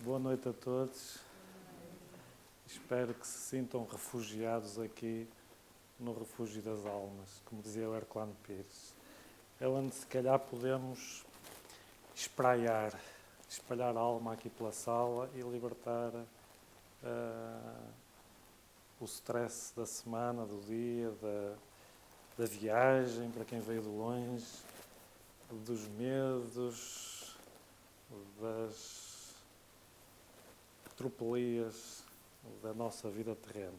Boa noite a todos. Espero que se sintam refugiados aqui no Refúgio das Almas, como dizia o Herculano Pires. É onde se calhar podemos espalhar a alma aqui pela sala e libertar o stress da semana, do dia, da viagem, para quem veio de longe, dos medos, das tropelias da nossa vida terrena.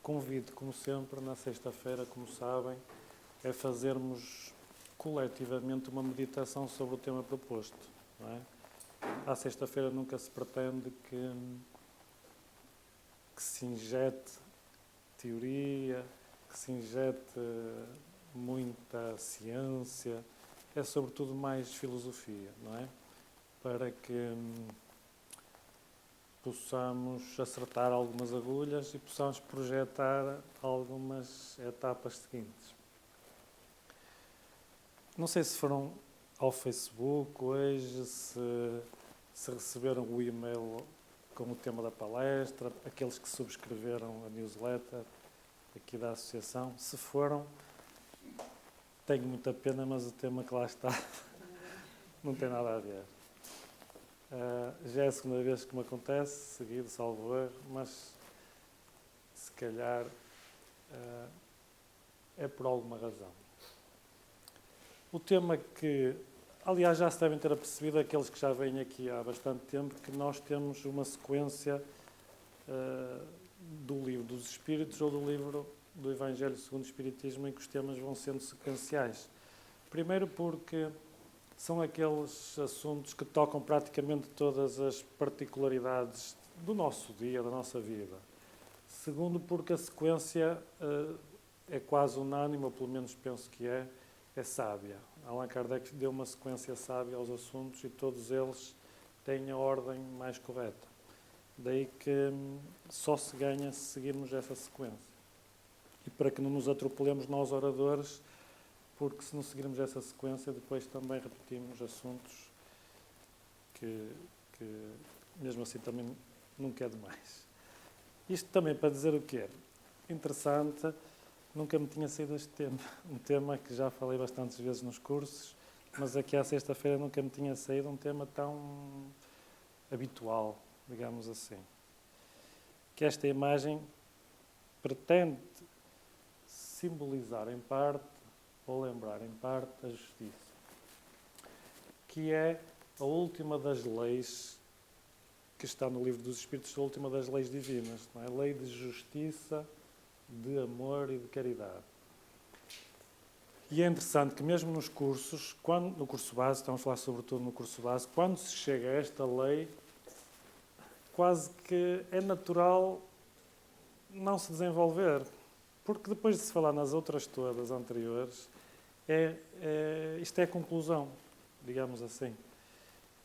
Convido, como sempre, na sexta-feira, como sabem, é fazermos coletivamente uma meditação sobre o tema proposto. Não é? À sexta-feira nunca se pretende que se injete teoria, que se injete muita ciência, é sobretudo mais filosofia, não é? Para que possamos acertar algumas agulhas e possamos projetar algumas etapas seguintes. Não sei se foram ao Facebook hoje, se receberam o e-mail com o tema da palestra, aqueles que subscreveram a newsletter aqui da associação. Se foram, tenho muita pena, mas o tema que lá está não tem nada a ver. Já é a segunda vez que me acontece, seguido, salvo erro, mas se calhar é por alguma razão. O tema que, aliás, já se devem ter apercebido, aqueles que já vêm aqui há bastante tempo, que nós temos uma sequência do livro dos Espíritos ou do livro do Evangelho segundo o Espiritismo, em que os temas vão sendo sequenciais. Primeiro porque são aqueles assuntos que tocam praticamente todas as particularidades do nosso dia, da nossa vida. Segundo, porque a sequência é quase unânime, ou pelo menos penso que é sábia. Allan Kardec deu uma sequência sábia aos assuntos e todos eles têm a ordem mais correta. Daí que só se ganha se seguirmos essa sequência. E para que não nos atropelemos nós oradores, porque se não seguirmos essa sequência, depois também repetimos assuntos que mesmo assim também nunca é demais. Isto também para dizer o quê? Interessante, nunca me tinha saído este tema. Um tema que já falei bastantes vezes nos cursos, mas aqui à sexta-feira nunca me tinha saído um tema tão habitual, digamos assim. Que esta imagem pretende simbolizar em parte, ou lembrar em parte, a justiça, que é a última das leis que está no Livro dos Espíritos, a última das leis divinas, não é? Lei de justiça, de amor e de caridade. E é interessante que mesmo nos cursos, no curso base, estamos a falar sobretudo no curso base, quando se chega a esta lei, quase que é natural não se desenvolver, porque depois de se falar nas outras todas anteriores, isto é a conclusão, digamos assim.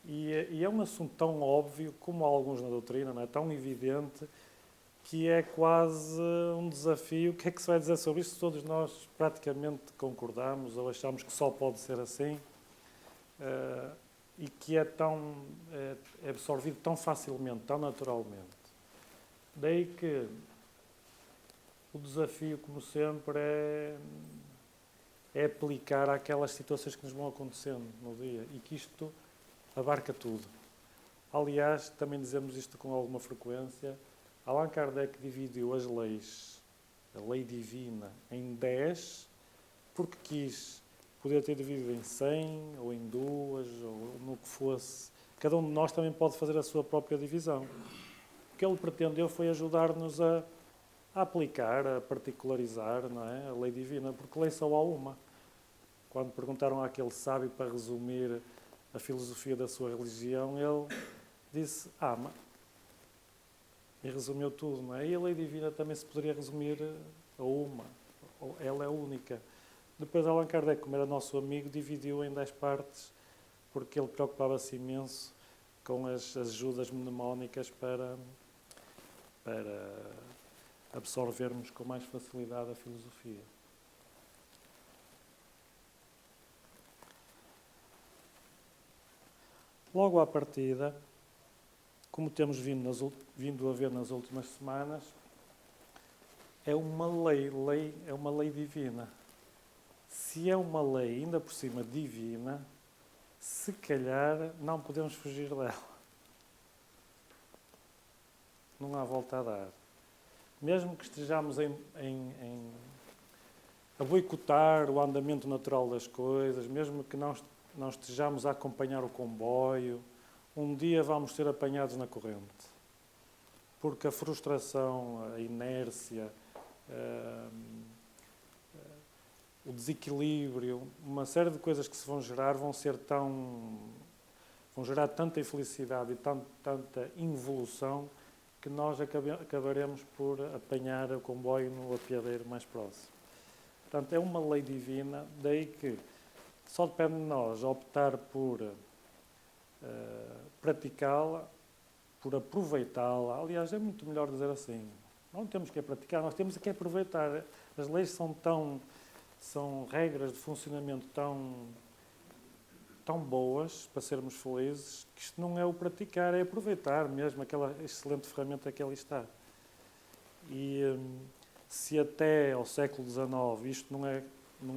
E é um assunto tão óbvio, como alguns na doutrina, não é? Tão evidente, que é quase um desafio. O que é que se vai dizer sobre isto? Todos nós praticamente concordamos ou achamos que só pode ser assim, e que é absorvido tão facilmente, tão naturalmente. Daí que o desafio, como sempre, é aplicar àquelas situações que nos vão acontecendo no dia e que isto abarca tudo. Aliás, também dizemos isto com alguma frequência, Allan Kardec dividiu as leis, a lei divina, em 10, porque quis poder ter dividido em 100, ou em 2, ou no que fosse. Cada um de nós também pode fazer a sua própria divisão. O que ele pretendeu foi ajudar-nos a aplicar, a particularizar, não é? A lei divina, porque lei só há uma. Quando perguntaram àquele sábio para resumir a filosofia da sua religião, ele disse, ama. E resumiu tudo, não é? E a lei divina também se poderia resumir a uma. Ela é única. Depois Allan Kardec, como era nosso amigo, dividiu em 10 partes, porque ele preocupava-se imenso com as ajudas mnemónicas para absorvermos com mais facilidade a filosofia. Logo à partida, como temos vindo a ver nas últimas semanas, é uma lei é uma lei divina. Se é uma lei, ainda por cima divina, se calhar não podemos fugir dela. Não há volta a dar. Mesmo que estejamos a boicotar o andamento natural das coisas, mesmo que não estejamos a acompanhar o comboio, um dia vamos ser apanhados na corrente. Porque a frustração, a inércia, o desequilíbrio, uma série de coisas que se vão gerar vão gerar tanta infelicidade e tanta involução que nós acabaremos por apanhar o comboio no apiadeiro mais próximo. Portanto, é uma lei divina, daí que só depende de nós optar por praticá-la, por aproveitá-la. Aliás, é muito melhor dizer assim. Não temos que praticar, nós temos que aproveitar. As leis são regras de funcionamento tão boas para sermos felizes, que isto não é o praticar, é aproveitar mesmo aquela excelente ferramenta que ali está. E se até ao século XIX isto não é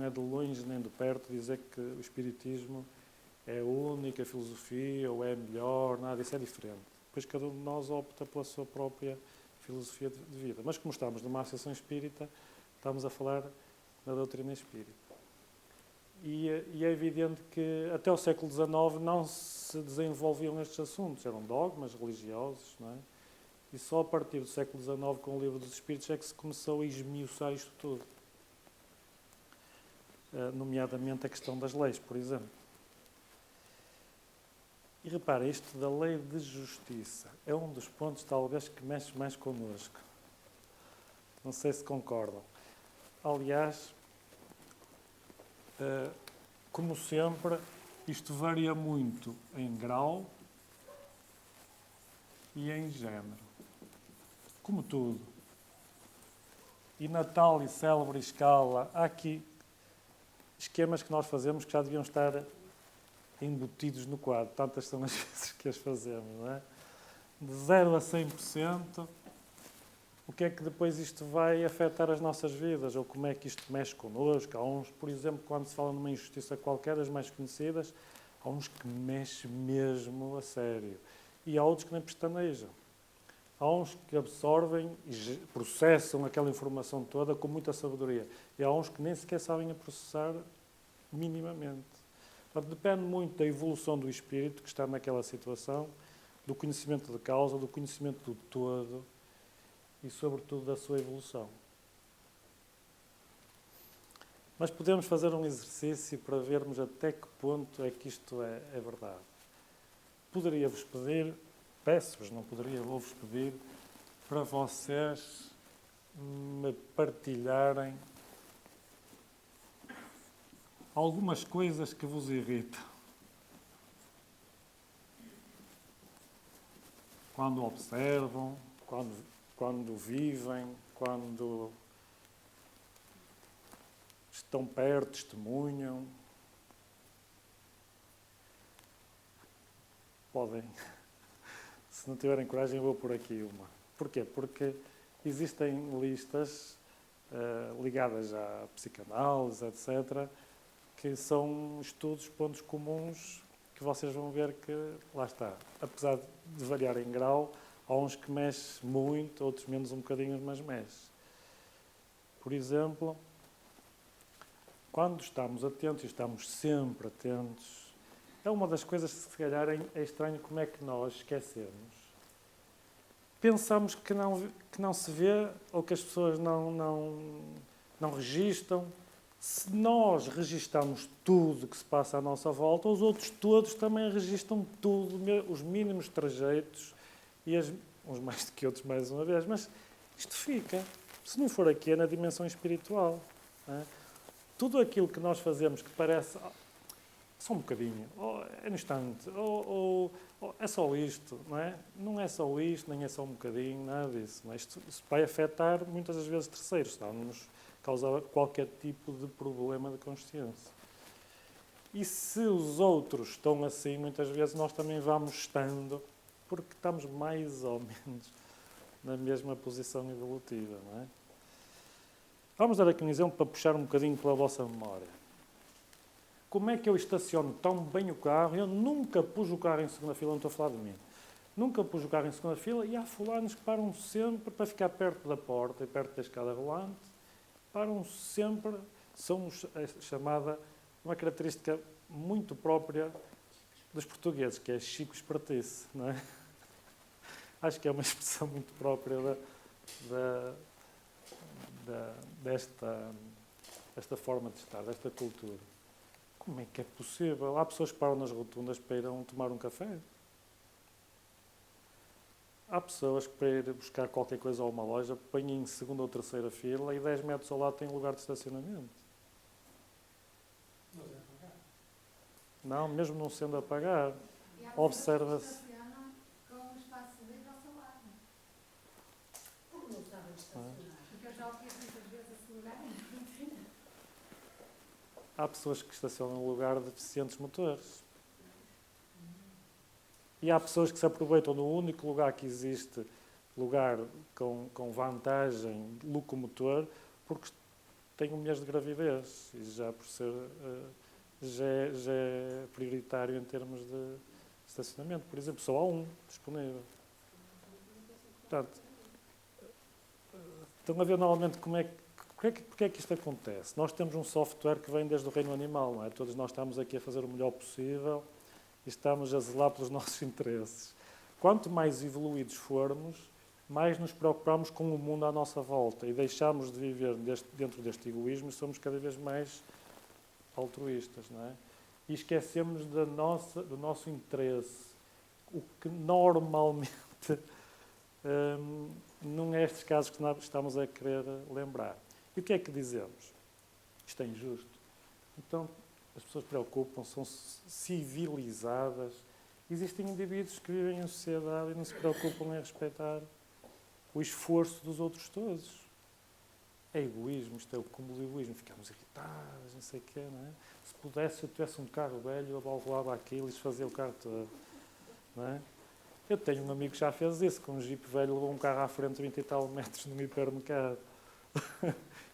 de longe nem de perto dizer que o Espiritismo é a única filosofia ou é a melhor, nada, isso é diferente. Depois cada um de nós opta pela sua própria filosofia de vida. Mas como estamos numa associação espírita, estamos a falar da doutrina espírita. E é evidente que até o século XIX não se desenvolviam estes assuntos, eram dogmas religiosos, não é? E só a partir do século XIX, com o Livro dos Espíritos, é que se começou a esmiuçar isto tudo. Nomeadamente a questão das leis, por exemplo. E repara, isto da lei de justiça é um dos pontos, talvez, que mexe mais connosco. Não sei se concordam. Aliás, como sempre, isto varia muito em grau e em género. Como tudo. E na tal e célebre escala, há aqui esquemas que nós fazemos que já deviam estar embutidos no quadro. Tantas são as vezes que as fazemos, não é? De 0 a 100%, o que é que depois isto vai afetar as nossas vidas? Ou como é que isto mexe connosco? Há uns, por exemplo, quando se fala numa injustiça qualquer, as mais conhecidas, há uns que mexem mesmo a sério. E há outros que nem pestanejam. Há uns que absorvem e processam aquela informação toda com muita sabedoria. E há uns que nem sequer sabem a processar minimamente. Portanto, depende muito da evolução do espírito que está naquela situação, do conhecimento de causa, do conhecimento do todo e, sobretudo, da sua evolução. Mas podemos fazer um exercício para vermos até que ponto é que isto é verdade. Poderia-vos pedir, peço-vos, não poderia, vou-vos pedir, para vocês me partilharem algumas coisas que vos irritam. Quando observam, quando vivem, quando estão perto, testemunham. Podem. Se não tiverem coragem, eu vou por aqui uma. Porquê? Porque existem listas ligadas à psicanálise, etc., que são estudos, pontos comuns, que vocês vão ver que, lá está, apesar de variar em grau, há uns que mexem muito, outros menos um bocadinho, mas mexe. Por exemplo, quando estamos atentos, e estamos sempre atentos, é uma das coisas que, se calhar, é estranho como é que nós esquecemos. Pensamos que não se vê, ou que as pessoas não registam. Se nós registamos tudo que se passa à nossa volta, os outros todos também registram tudo, os mínimos trajeitos, e uns mais do que outros, mais uma vez, mas isto fica. Se não for aqui, é na dimensão espiritual. Não é? Tudo aquilo que nós fazemos que parece só um bocadinho, ou é no instante, ou é só isto, não é? Não é só isto, nem é só um bocadinho, nada disso. Não é? Isto vai afetar muitas das vezes terceiros, está-nos causar qualquer tipo de problema de consciência. E se os outros estão assim, muitas vezes nós também vamos estando porque estamos mais ou menos na mesma posição evolutiva, não é? Vamos dar aqui um exemplo para puxar um bocadinho pela vossa memória. Como é que eu estaciono tão bem o carro? Eu nunca pus o carro em segunda fila, não estou a falar de mim. Nunca pus o carro em segunda fila e há fulanos que param sempre para ficar perto da porta e perto da escada rolante. Param sempre, são chamada, uma característica muito própria dos portugueses, que é Chico Espertice, não é? Acho que é uma expressão muito própria desta forma de estar, desta cultura. Como é que é possível? Há pessoas que param nas rotundas para ir tomar um café. Há pessoas que para ir buscar qualquer coisa a uma loja põem em segunda ou terceira fila e 10 metros ao lado tem lugar de estacionamento. Mas é pagar. Não, mesmo não sendo a pagar, E há observa-se. pessoas que estacionam com o espaço livre ao seu lado. Porque não sabem estacionar. Porque eu já o fiz muitas vezes a segurar. Há pessoas que estacionam no lugar de deficientes motores. E há pessoas que se aproveitam do único lugar que existe, lugar com vantagem locomotor, porque têm um mês de gravidez e já por ser já é prioritário em termos de estacionamento. Por exemplo, só há um disponível. Portanto, estão a ver normalmente porque é que isto acontece? Nós temos um software que vem desde o reino animal, não é? Todos nós estamos aqui a fazer o melhor possível e estamos a zelar pelos nossos interesses. Quanto mais evoluídos formos, mais nos preocupamos com o mundo à nossa volta e deixamos de viver dentro deste egoísmo e somos cada vez mais altruístas, não é? E esquecemos do nosso interesse, o que normalmente não é estes casos que nós estamos a querer lembrar. E o que é que dizemos? Isto é injusto. Então, as pessoas preocupam-se, são civilizadas. Existem indivíduos que vivem em sociedade e não se preocupam em respeitar o esforço dos outros todos. É egoísmo, isto é o cúmulo de egoísmo. Ficamos irritados, não sei o quê, não é? Se pudesse, se eu tivesse um carro velho, eu abalroava aquilo e desfazia o carro todo, não é? Eu tenho um amigo que já fez isso, com um Jeep velho, levou um carro à frente 20 e tal metros num hipermercado.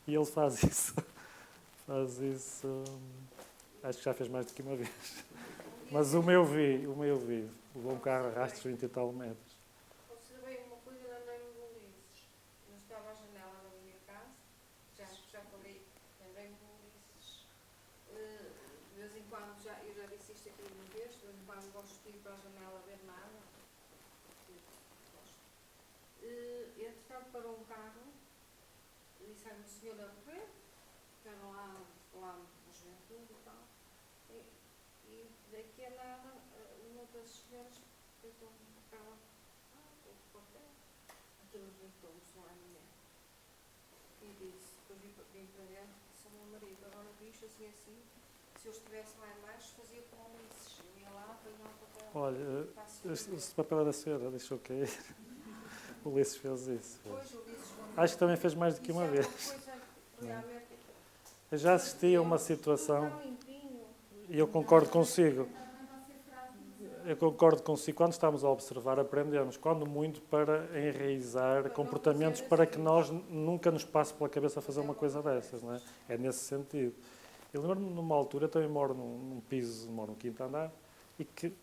E ele faz isso. Acho que já fez mais do que uma vez. Mas o meu vi. Levou um carro a rastros 20 e tal metros. Observei uma coisa na André de Ulisses. Eu estava à janela da minha casa, já falei, lembrei-me de Ulisses. De vez em quando, eu já disse isto aqui uma vez, de vez em quando gosto de ir para a janela ver nada. Gosto. Entretanto, parou um carro, e sai uma senhora a correr, ficaram lá na juventude e tal. E daqui a nada, uma das senhoras fez aquela o papel, aquilo juntou-se lá a mulher. E disse, depois vim para dentro, disse ao meu marido, agora bicho assim assim, se eu estivesse lá embaixo, fazia como Ulisses. Eu ia lá, apanhava o papel. Olha, esse papel era senhora, deixou cair. O Ulisses fez isso. Depois, Ulisses, Acho que também fez mais do que uma vez. Eu já assisti a uma situação, e eu concordo consigo. Quando estamos a observar, aprendemos, quando muito, para enraizar comportamentos para que nós nunca nos passe pela cabeça fazer uma coisa dessas, não é? É nesse sentido. Eu lembro-me numa altura, eu também moro num piso, moro no quinto andar, e que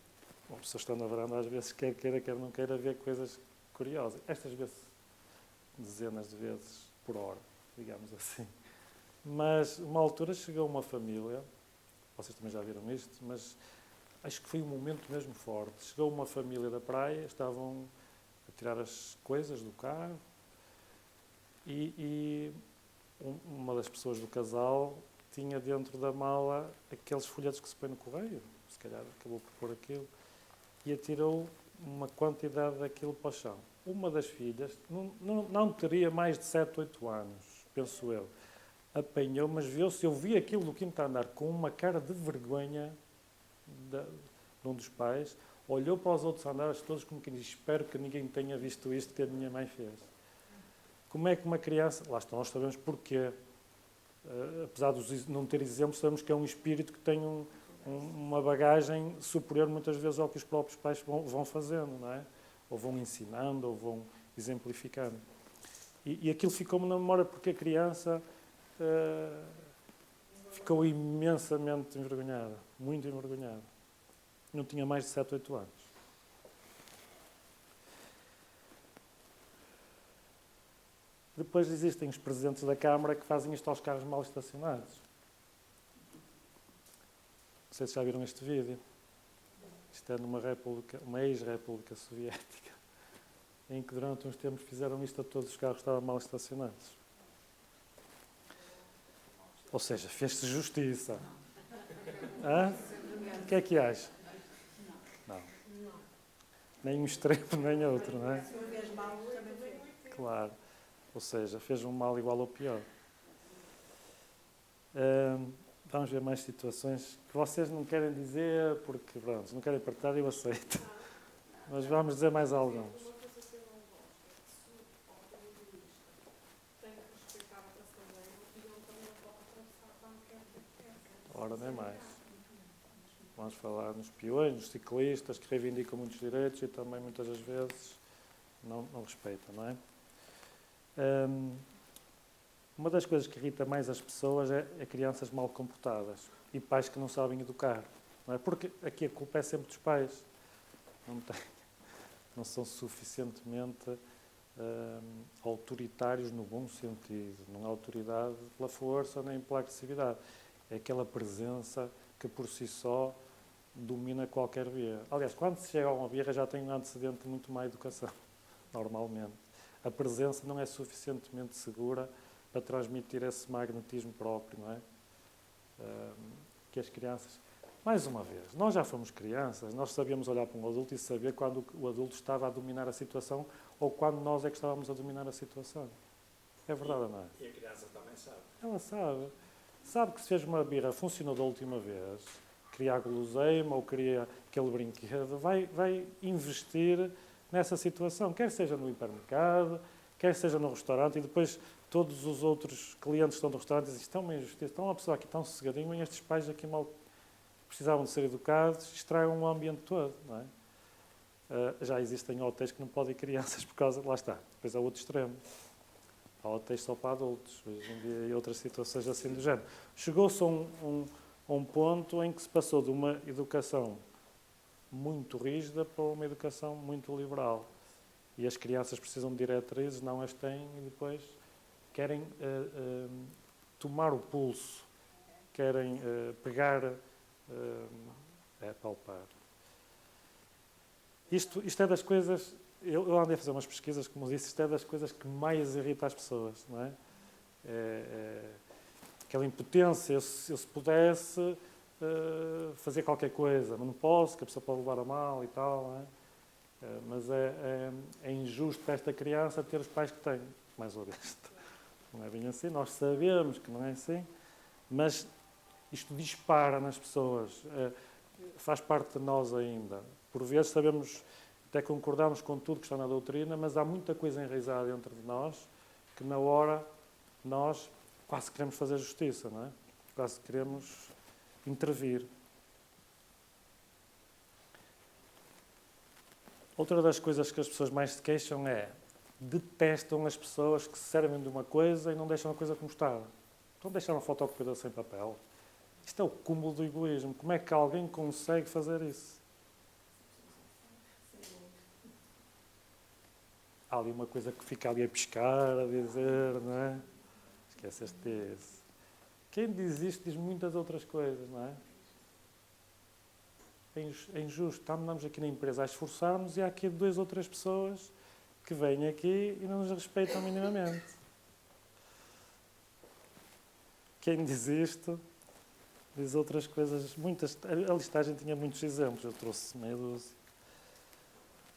uma pessoa está na varanda às vezes quer queira, quer não queira ver coisas curiosas. Estas vezes, dezenas de vezes por hora, digamos assim. Mas, uma altura, chegou uma família, vocês também já viram isto, mas acho que foi um momento mesmo forte. Chegou uma família da praia, estavam a tirar as coisas do carro e uma das pessoas do casal tinha dentro da mala aqueles folhetos que se põe no correio, se calhar acabou por pôr aquilo, e atirou uma quantidade daquilo para o chão. Uma das filhas, não teria mais de 7, 8 anos, penso eu, apanhou, mas viu-se, eu vi aquilo do quinto andar com uma cara de vergonha de um dos pais, olhou para os outros andares todos como quem diz, espero que ninguém tenha visto isto que a minha mãe fez. Como é que uma criança, lá está, nós sabemos porquê, apesar de não ter exemplos, sabemos que é um espírito que tem uma bagagem superior muitas vezes ao que os próprios pais vão fazendo, não é? ou vão ensinando, ou vão exemplificando. E aquilo ficou-me na memória porque a criança ficou imensamente envergonhada, muito envergonhada. Não tinha mais de 7, 8 anos. Depois existem os presidentes da Câmara que fazem isto aos carros mal estacionados. Não sei se já viram este vídeo. Isto é numa república, uma ex-república soviética, em que durante uns tempos fizeram isto a todos os carros que estavam mal estacionados. Ou seja, fez-se justiça. Hã? O que é que acha? Não. Nem um extremo, nem outro, não é? Claro. Ou seja, fez um mal igual ou pior. Vamos ver mais situações que vocês não querem dizer, porque, pronto, não querem partilhar, eu aceito. Mas vamos dizer mais alguns. Uma coisa que eu não gosto é que se o automobilista tem que respeitar a passadeira e ele também pode atravessar quando quer. Ora, nem mais. Vamos falar nos peões, nos ciclistas, que reivindicam muitos direitos e também, muitas das vezes, não respeitam, não é? Uma das coisas que irrita mais as pessoas é crianças mal comportadas e pais que não sabem educar. Não é? Porque aqui a culpa é sempre dos pais. Não são suficientemente autoritários no bom sentido. Não há autoridade pela força nem pela agressividade. É aquela presença que por si só domina qualquer birra. Aliás, quando se chega a uma birra já tem um antecedente de muito má educação, normalmente. A presença não é suficientemente segura para transmitir esse magnetismo próprio, não é? Que as crianças... Mais uma vez, nós já fomos crianças, nós sabíamos olhar para um adulto e saber quando o adulto estava a dominar a situação ou quando nós é que estávamos a dominar a situação. É verdade ou não é? E a criança também sabe. Ela sabe. Sabe que se fez uma birra, funcionou da última vez, queria a guloseima ou queria aquele brinquedo, vai investir nessa situação, quer seja no hipermercado, quer seja no restaurante, e depois todos os outros clientes que estão no restaurante dizem: isto é uma injustiça, estão uma pessoa aqui tão sossegadinho, e estes pais aqui mal precisavam de ser educados, estragam o ambiente todo, não é? Já existem hotéis que não podem ir crianças por causa, lá está, depois há outro extremo. Há hotéis só para adultos, hoje em dia, e outras situações assim do género. Chegou-se a um ponto em que se passou de uma educação muito rígida para uma educação muito liberal. E as crianças precisam de diretrizes, não as têm, e depois querem tomar o pulso, querem pegar, palpar. Isto é das coisas... Eu andei a fazer umas pesquisas, como disse, isto é das coisas que mais irrita as pessoas, não é? Aquela impotência, eu se pudesse fazer qualquer coisa, mas não posso, que a pessoa pode levar a mal e tal, não é? Mas é injusto para esta criança ter os pais que tem, mais ou menos. Não é bem assim, nós sabemos que não é assim, mas isto dispara nas pessoas, faz parte de nós ainda. Por vezes sabemos, até concordamos com tudo que está na doutrina, mas há muita coisa enraizada dentro de nós que na hora nós quase queremos fazer justiça, não é? Quase queremos intervir. Outra das coisas que as pessoas mais se queixam é: detestam as pessoas que se servem de uma coisa e não deixam a coisa como estava. Então deixaram a fotocopiadora sem papel. Isto é o cúmulo do egoísmo. Como é que alguém consegue fazer isso? Há ali uma coisa que fica ali a piscar, a dizer, não é? Esqueceste desse. Quem diz isto diz muitas outras coisas, não é? É injusto. Andamos aqui na empresa a esforçarmos e há aqui 2 ou 3 pessoas que vêm aqui e não nos respeitam minimamente. Quem diz isto diz outras coisas, muitas. A listagem tinha muitos exemplos, eu trouxe meia dúzia.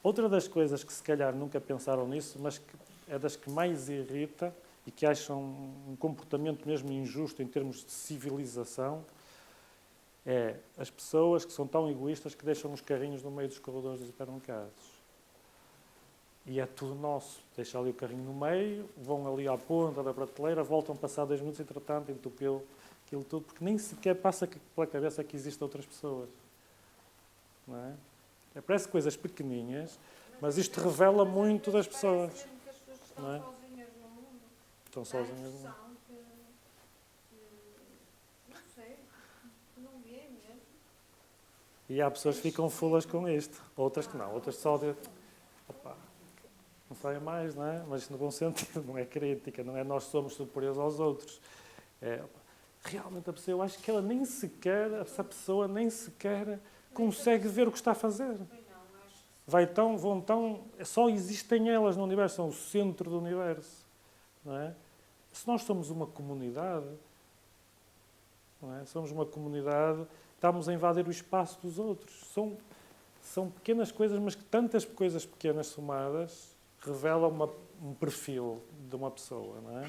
Outra das coisas que se calhar nunca pensaram nisso, mas que é das que mais irrita e que acham um comportamento mesmo injusto em termos de civilização, é as pessoas que são tão egoístas que deixam os carrinhos no meio dos corredores dos supermercados. E é tudo nosso. Deixam ali o carrinho no meio, vão ali à ponta da prateleira, voltam passar 2 minutos, entretanto entupeu aquilo tudo, porque nem sequer passa pela cabeça que existem outras pessoas. Não é? Parece coisas pequeninhas, Mas isto revela muito das Parece pessoas. mesmo que as pessoas estão Não é? sozinhas no mundo. Estão Dá a sozinhas. No mundo. impressão não sei, não vê mesmo. E há pessoas que ficam fulas com isto. Outras que não. Outras só de... Opa, não sei mais, não é? Mas isto no bom sentido. Não é crítica. Não é nós somos superiores aos outros. É, realmente a pessoa, eu acho que ela nem sequer, essa pessoa nem sequer consegue ver o que está a fazer. Pois não, acho que Vão tão, só existem elas no universo, são o centro do universo, não é? Se nós somos uma comunidade, não é? Somos uma comunidade, estamos a invadir o espaço dos outros. São pequenas coisas, mas que tantas coisas pequenas somadas revelam um perfil de uma pessoa, não é?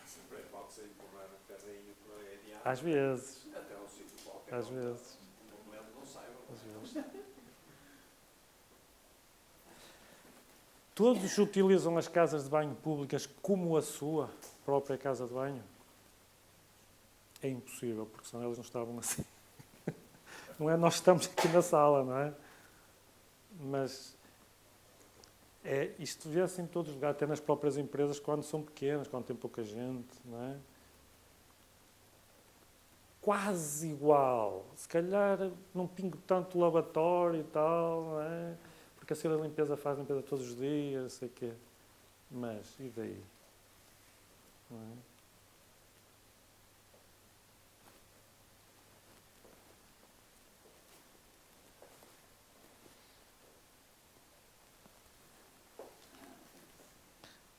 Sempre pode-se empurrar um bocadinho para adiante. Às vezes, Até um sítio qualquer. às vezes, O momento não saiba. às vezes. Todos utilizam as casas de banho públicas como a sua própria casa de banho? É impossível, porque senão eles não estavam assim. Não é? Nós estamos aqui na sala, não é? Mas isto vê-se em todos os lugares, até nas próprias empresas, quando são pequenas, quando tem pouca gente, não é? Quase igual. Se calhar não pingo tanto o lavatório e tal, não é? Porque a senhora da limpeza faz limpeza todos os dias, não sei o quê. Mas, e daí? Não é?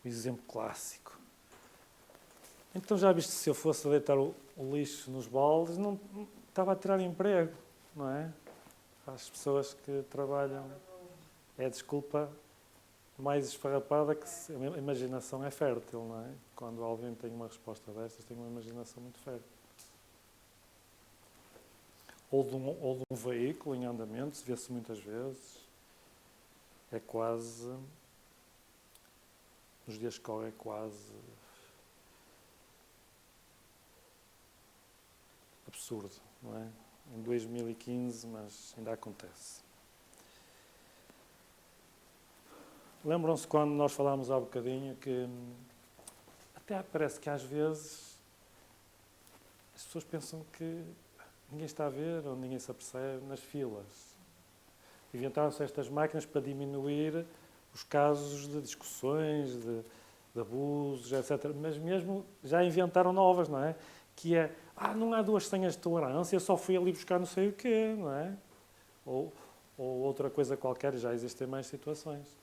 O exemplo clássico. Então já viste, se eu fosse deitar o lixo nos baldes, não estava a tirar emprego, não é? Às pessoas que trabalham. É a desculpa mais esfarrapada que a imaginação é fértil, não é? Quando alguém tem uma resposta destas, tem uma imaginação muito fértil. Ou de um veículo em andamento, se vê-se muitas vezes. É quase... Nos dias que correm é quase... absurdo, não é? Em 2015, mas ainda acontece. Lembram-se quando nós falámos há bocadinho que até parece que às vezes as pessoas pensam que ninguém está a ver ou ninguém se apercebe nas filas. Inventaram-se estas máquinas para diminuir os casos de discussões, de abusos, etc. Mas mesmo já inventaram novas, não é? Que é, não há 2 senhas de tolerância, só fui ali buscar não sei o quê, não é? Ou outra coisa qualquer, já existem mais situações.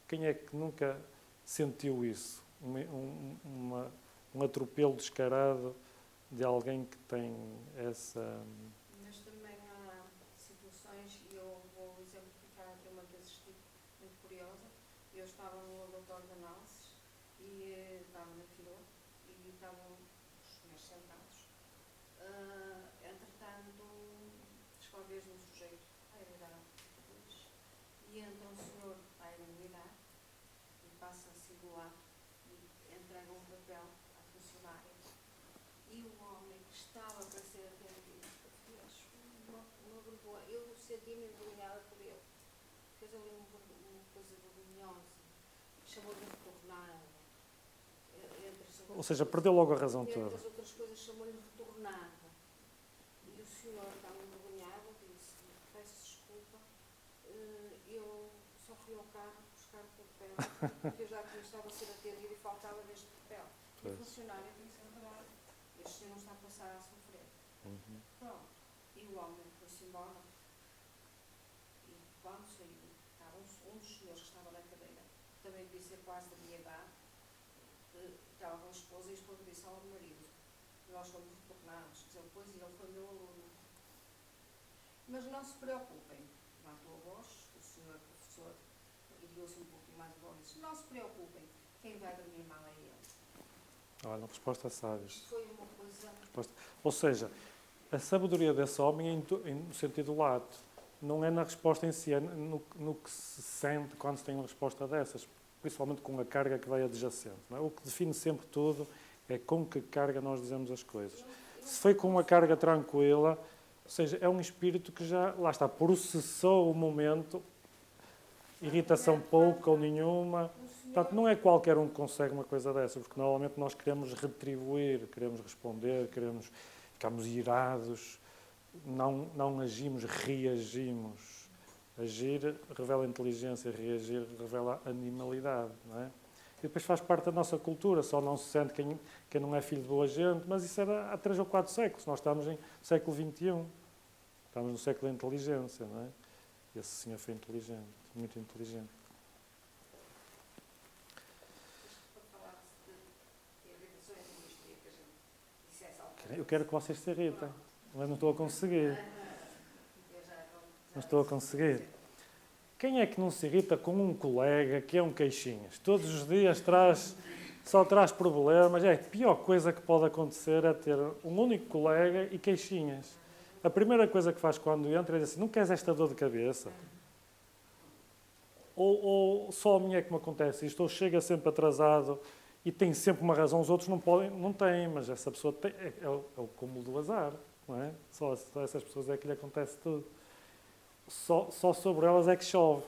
Quem é que nunca sentiu isso? Um atropelo descarado de alguém que tem essa... Mas também há situações, e eu vou exemplificar aqui uma que assisti muito curiosa. Eu estava no laboratório de análises e estava na fila e estavam os senhores sentados. Entretanto, chegou a vez de um sujeito à idade e entra um senhor à idade e passa a singular e entrega um papel à funcionária. E o homem que estava para ser atendido fez uma vergonha. Eu senti-me envergonhada por ele. Fez ali uma coisa vergonhosa. Chamou-lhe de retornada. Ou seja, perdeu logo a razão Entre toda. as outras coisas, chamou-lhe de retornada. E o senhor estava envergonhado, disse: peço desculpa, eu só fui ao carro buscar o papel, porque eu já estava a ser atendido e faltava deste papel. E o funcionário disse: é verdade, este senhor não está a passar a sofrer. Pronto. E o homem foi-se embora. E quando saiu, estava um dos senhores que estava na cadeira, também devia ser quase da minha idade, estava com a esposa e a esposa disse ao marido: nós somos retornados. Depois ele foi meu aluno. Mas não se preocupem, levantou a voz, o senhor professor ergueu-se um pouquinho mais de voz e disse: não se preocupem, quem vai dormir mal é ele. Olha, resposta sábia. Isto foi uma coisa. Ou seja, a sabedoria desse homem é no sentido lato. Não é na resposta em si, é no que se sente quando se tem uma resposta dessas, principalmente com a carga que vai adjacente. Não é? O que define sempre tudo é com que carga nós dizemos as coisas. Se foi com uma carga tranquila, ou seja, é um espírito que já, lá está, processou o momento irritação pouca ou nenhuma. Portanto, não é qualquer um que consegue uma coisa dessa, porque normalmente nós queremos retribuir, queremos responder, ficamos irados, não agimos, reagimos. Agir revela inteligência, reagir revela animalidade, não é? E depois faz parte da nossa cultura, só não se sente quem não é filho de boa gente, mas isso era há 3 ou 4 séculos, nós estamos em século XXI, estamos no século da inteligência, não é? Esse senhor foi inteligente, muito inteligente. Eu quero que vocês se irritem, mas não estou a conseguir. Não estou a conseguir. Quem é que não se irrita com um colega que é um queixinhas? Todos os dias só traz problemas. A pior coisa que pode acontecer é ter um único colega e queixinhas. A primeira coisa que faz quando entra é dizer assim, não queres esta dor de cabeça? Ou só a mim é que me acontece isto, ou chega sempre atrasado e tem sempre uma razão, os outros não têm, mas essa pessoa tem, é o cúmulo do azar, não é? Só essas pessoas é que lhe acontece tudo. Só sobre elas é que chove.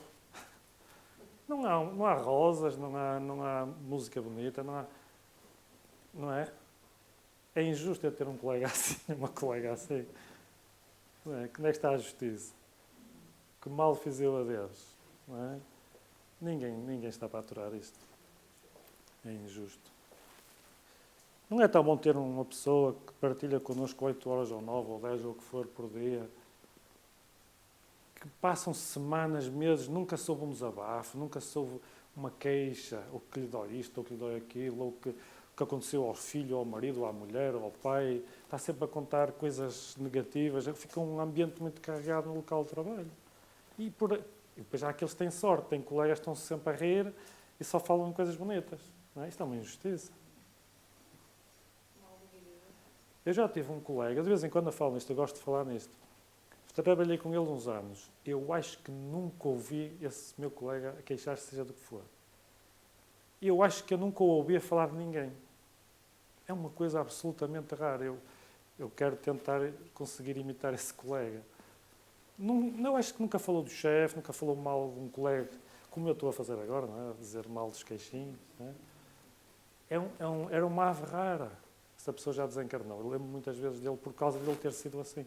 Não há rosas, não há música bonita, não é? É injusto eu ter um colega assim, uma colega assim. Não é? Como é que está a justiça? Que mal fiz eu a Deus, não é? Ninguém está para aturar isto. É injusto. Não é tão bom ter uma pessoa que partilha connosco 8 horas ou 9 ou 10 ou o que for por dia, que passam semanas, meses, nunca soube um desabafo, nunca soube uma queixa, ou que lhe dói isto, ou que lhe dói aquilo, ou que aconteceu ao filho, ao marido, à mulher, ao pai. Está sempre a contar coisas negativas. Fica um ambiente muito carregado no local de trabalho. E depois há aqueles que têm sorte, têm colegas que estão sempre a rir e só falam coisas bonitas. Não é? Isto é uma injustiça. Eu já tive um colega, de vez em quando eu falo nisto, eu gosto de falar nisto. Trabalhei com ele uns anos. Eu acho que nunca ouvi esse meu colega a queixar-se, seja do que for. Eu acho que eu nunca o ouvi a falar de ninguém. É uma coisa absolutamente rara. Eu quero tentar conseguir imitar esse colega. Não acho que nunca falou do chefe, nunca falou mal de um colega, como eu estou a fazer agora, não é? A dizer mal dos queixinhos. Não é? Era uma ave rara. Essa pessoa já desencarnou. Eu lembro muitas vezes dele por causa dele ter sido assim.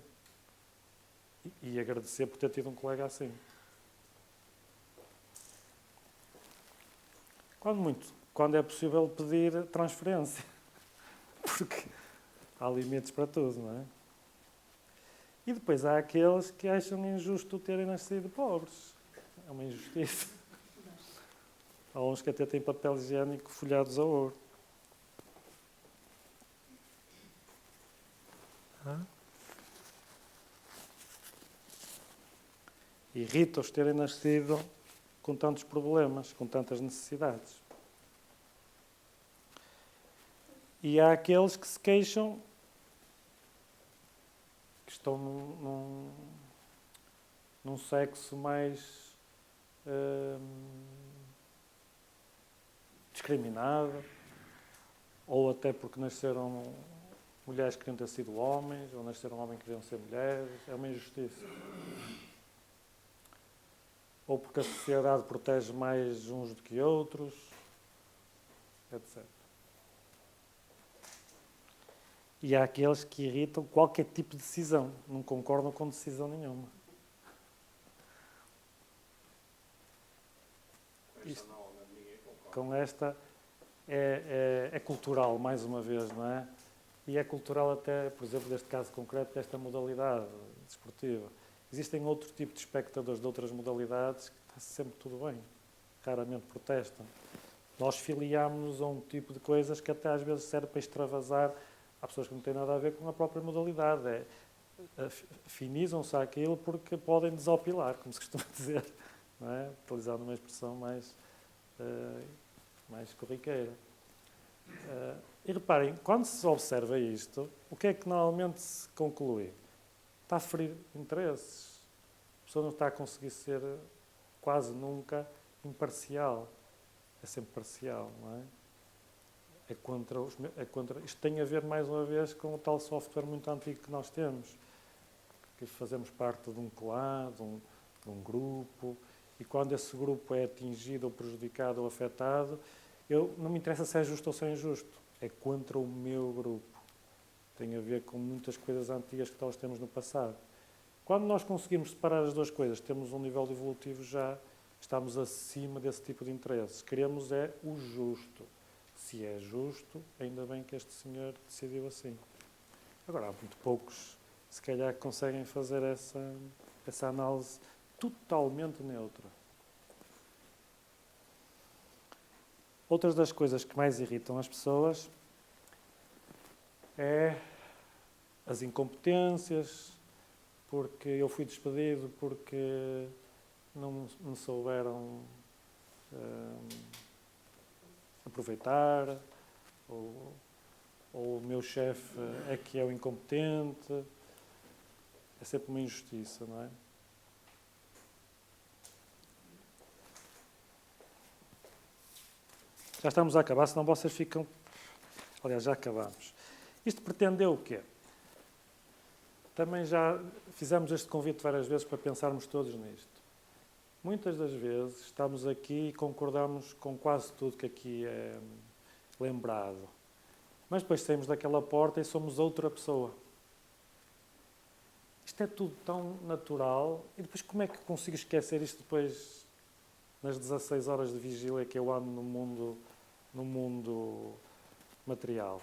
E agradecer por ter tido um colega assim. Quando é possível pedir transferência. Porque há limites para tudo, não é? E depois há aqueles que acham injusto terem nascido pobres. É uma injustiça. Há uns que até têm papel higiênico folhados a ouro. Irrita-os terem nascido com tantos problemas, com tantas necessidades. E há aqueles que se queixam que estão num sexo mais discriminado, ou até porque nasceram mulheres que queriam ter sido homens, ou nasceram homens que queriam ser mulheres. É uma injustiça. Ou porque a sociedade protege mais uns do que outros, etc. E há aqueles que irritam qualquer tipo de decisão, não concordam com decisão nenhuma. Isto, com esta é cultural, mais uma vez, não é? E é cultural até, por exemplo, neste caso concreto, desta modalidade desportiva. Existem outro tipo de espectadores de outras modalidades que está sempre tudo bem. Raramente protestam. Nós filiámos-nos a um tipo de coisas que até às vezes serve para extravasar. Há pessoas que não têm nada a ver com a própria modalidade. Afinizam-se àquilo porque podem desopilar, como se costuma dizer. Não é? Utilizando uma expressão mais corriqueira. E reparem, quando se observa isto, o que é que normalmente se conclui? Está a ferir interesses. A pessoa não está a conseguir ser quase nunca imparcial. É sempre parcial, não é? Isto tem a ver, mais uma vez, com o tal software muito antigo que nós temos. Que fazemos parte de um clã, de um grupo, e quando esse grupo é atingido ou prejudicado ou afetado, não me interessa se é justo ou se é injusto, é contra o meu grupo. Tem a ver com muitas coisas antigas que nós temos no passado. Quando nós conseguimos separar as duas coisas, temos um nível evolutivo já, estamos acima desse tipo de interesses. Queremos é o justo. Se é justo, ainda bem que este senhor decidiu assim. Agora, há muito poucos, se calhar, que conseguem fazer essa análise totalmente neutra. Outras das coisas que mais irritam as pessoas é as incompetências, porque eu fui despedido porque não me souberam aproveitar, ou o meu chefe é que é o incompetente. É sempre uma injustiça, não é? Já estamos a acabar, senão vocês ficam... Aliás, já acabamos. Isto pretendeu o quê? Também já fizemos este convite várias vezes para pensarmos todos nisto. Muitas das vezes estamos aqui e concordamos com quase tudo que aqui é lembrado. Mas depois saímos daquela porta e somos outra pessoa. Isto é tudo tão natural. E depois como é que consigo esquecer isto depois nas 16 horas de vigília que eu ando no mundo material?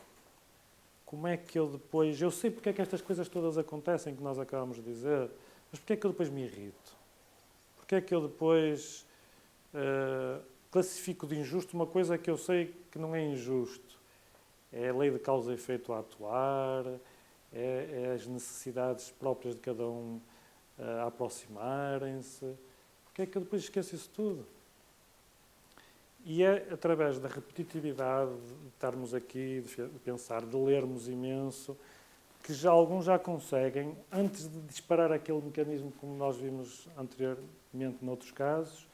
Como é que eu depois... Eu sei porque é que estas coisas todas acontecem, que nós acabamos de dizer, mas porque é que eu depois me irrito? Porque é que eu depois classifico de injusto uma coisa que eu sei que não é injusto? É a lei de causa e efeito a atuar, é as necessidades próprias de cada um a aproximarem-se. Porque é que eu depois esqueço isso tudo? E é através da repetitividade, de estarmos aqui, de pensar, de lermos imenso, que já alguns já conseguem, antes de disparar aquele mecanismo como nós vimos anteriormente noutros casos,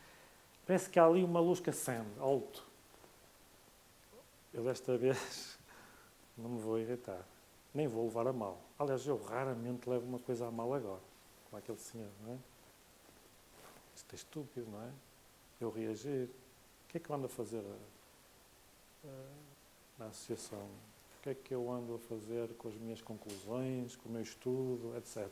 parece que há ali uma luz que acende, alto. Eu desta vez não me vou irritar, nem vou levar a mal. Aliás, eu raramente levo uma coisa a mal agora, como aquele senhor, não é? Isto é estúpido, não é? Eu reagir. O que é que eu ando a fazer na associação? O que é que eu ando a fazer com as minhas conclusões, com o meu estudo, etc.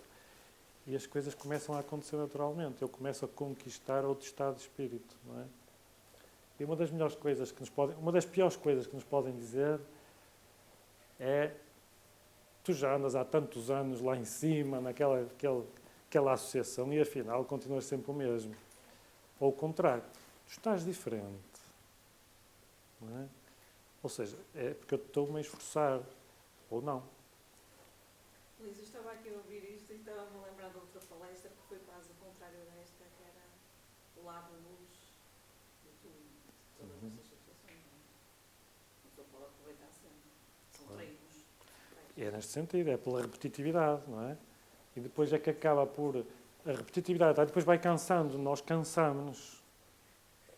E as coisas começam a acontecer naturalmente. Eu começo a conquistar outro estado de espírito, não é? E uma das melhores coisas que nos podem... Uma das piores coisas que nos podem dizer é: tu já andas há tantos anos lá em cima, naquela associação, e afinal continuas sempre o mesmo. Ou o contrário. Tu estás diferente, não é? Ou seja, é porque eu estou-me a esforçar, ou não. Luís, eu estava aqui a ouvir isto e estava-me a lembrar de outra palestra que foi quase o contrário desta, que era o lado da luz de todas essas situações. Não só pode aproveitar sempre. São treinos. É neste sentido, é pela repetitividade, não é? E depois é que acaba por... A repetitividade depois vai cansando, nós cansamos-nos.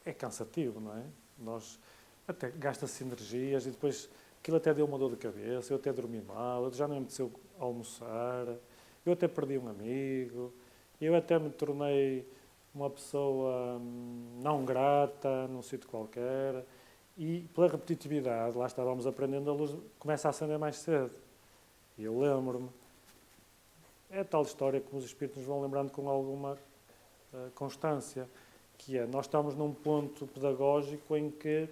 É cansativo, não é? Nós até gasta-se energias e depois aquilo até deu uma dor de cabeça, eu até dormi mal, eu já não me apeteceu almoçar, eu até perdi um amigo, eu até me tornei uma pessoa não grata num sítio qualquer, e pela repetitividade, lá estávamos aprendendo, a luz começa a acender mais cedo. E eu lembro-me, é tal história que os espíritos nos vão lembrando com alguma constância, que é, nós estamos num ponto pedagógico em que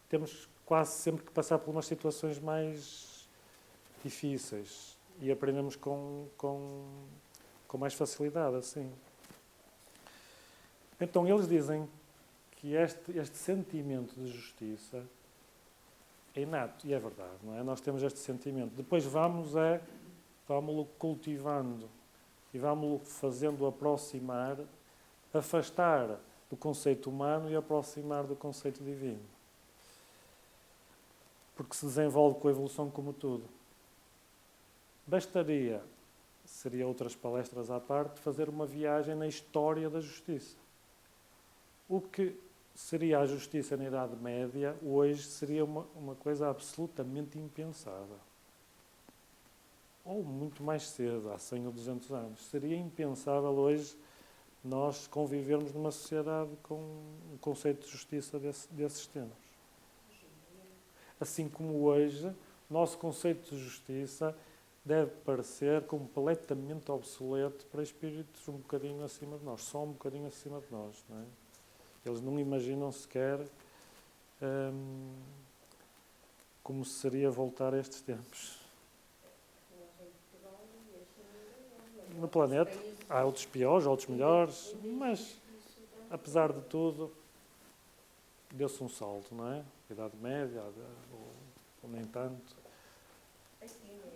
temos quase sempre que passar por umas situações mais difíceis e aprendemos com mais facilidade, assim. Então, eles dizem que este sentimento de justiça é inato, e é verdade, não é? Nós temos este sentimento. Depois vamos-lo cultivando e vamos-lo fazendo aproximar, afastar do conceito humano e aproximar do conceito divino. Porque se desenvolve com a evolução como tudo. Bastaria, seria outras palestras à parte, fazer uma viagem na história da justiça. O que seria a justiça na Idade Média, hoje seria uma coisa absolutamente impensável. Ou muito mais cedo, há 100 ou 200 anos. Seria impensável hoje nós convivermos numa sociedade com um conceito de justiça desses tempos. Assim como hoje, o nosso conceito de justiça deve parecer completamente obsoleto para espíritos um bocadinho acima de nós, só um bocadinho acima de nós. Não é? Eles não imaginam sequer como seria voltar a estes tempos. No planeta há outros piores, outros melhores, mas, apesar de tudo, deu-se um salto, não é? Idade Média, ou nem tanto.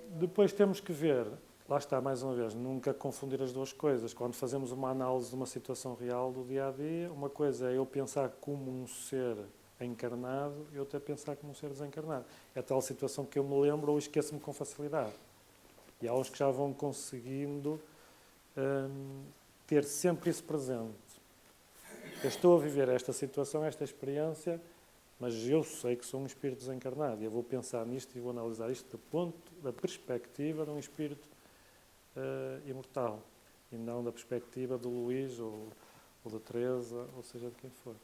Depois temos que ver, lá está, mais uma vez, nunca confundir as duas coisas. Quando fazemos uma análise de uma situação real do dia-a-dia, uma coisa é eu pensar como um ser encarnado e outra é pensar como um ser desencarnado. É tal situação que eu me lembro ou esqueço-me com facilidade. E há uns que já vão conseguindo ter sempre isso presente. Eu estou a viver esta situação, esta experiência, mas eu sei que sou um espírito desencarnado e eu vou pensar nisto e vou analisar isto da perspectiva de um espírito imortal e não da perspectiva do Luís ou da Teresa, ou seja, de quem for.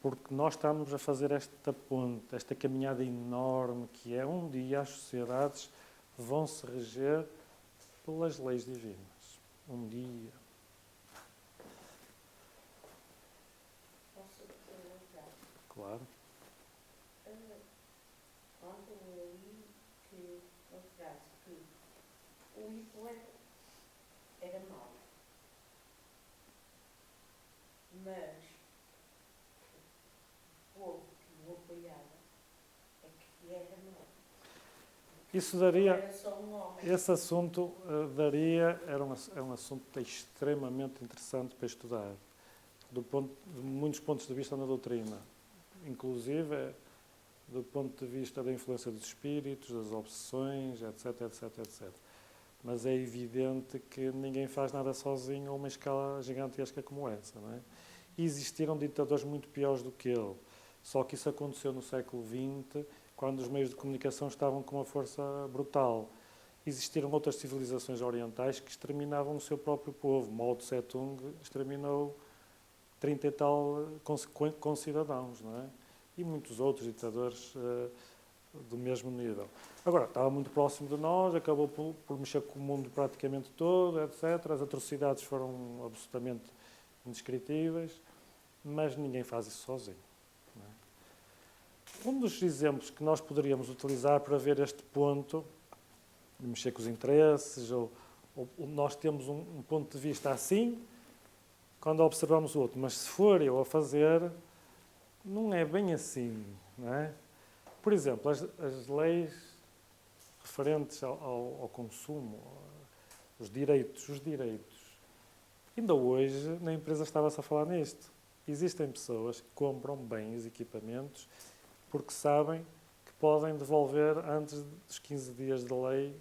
Porque nós estamos a fazer esta ponte, esta caminhada enorme que é um dia as sociedades vão se reger pelas leis divinas. Um dia. Posso dizer uma frase? Claro. Ontem eu li que uma frase que o Hitler era mau, mas o povo que o apoiava é que era mau. Isso daria, Era só um homem. esse assunto é um assunto extremamente interessante para estudar, de muitos pontos de vista na doutrina, inclusive do ponto de vista da influência dos espíritos, das obsessões, etc, etc, etc. Mas é evidente que ninguém faz nada sozinho a uma escala gigantesca como essa, não é? E existiram ditadores muito piores do que ele, só que isso aconteceu no século XX, quando os meios de comunicação estavam com uma força brutal. Existiram outras civilizações orientais que exterminavam o seu próprio povo. Mao Tse-tung exterminou 30 e tal concidadãos, não é? E muitos outros ditadores do mesmo nível. Agora, estava muito próximo de nós, acabou por mexer com o mundo praticamente todo, etc. As atrocidades foram absolutamente indescritíveis, mas ninguém faz isso sozinho. Um dos exemplos que nós poderíamos utilizar para ver este ponto, de mexer com os interesses, ou nós temos um ponto de vista assim, quando observamos o outro, mas se for eu a fazer, não é bem assim, não é? Por exemplo, as leis referentes ao consumo, os direitos. Ainda hoje, na empresa estava-se a falar nisto. Existem pessoas que compram bens, equipamentos, porque sabem que podem devolver antes dos 15 dias de lei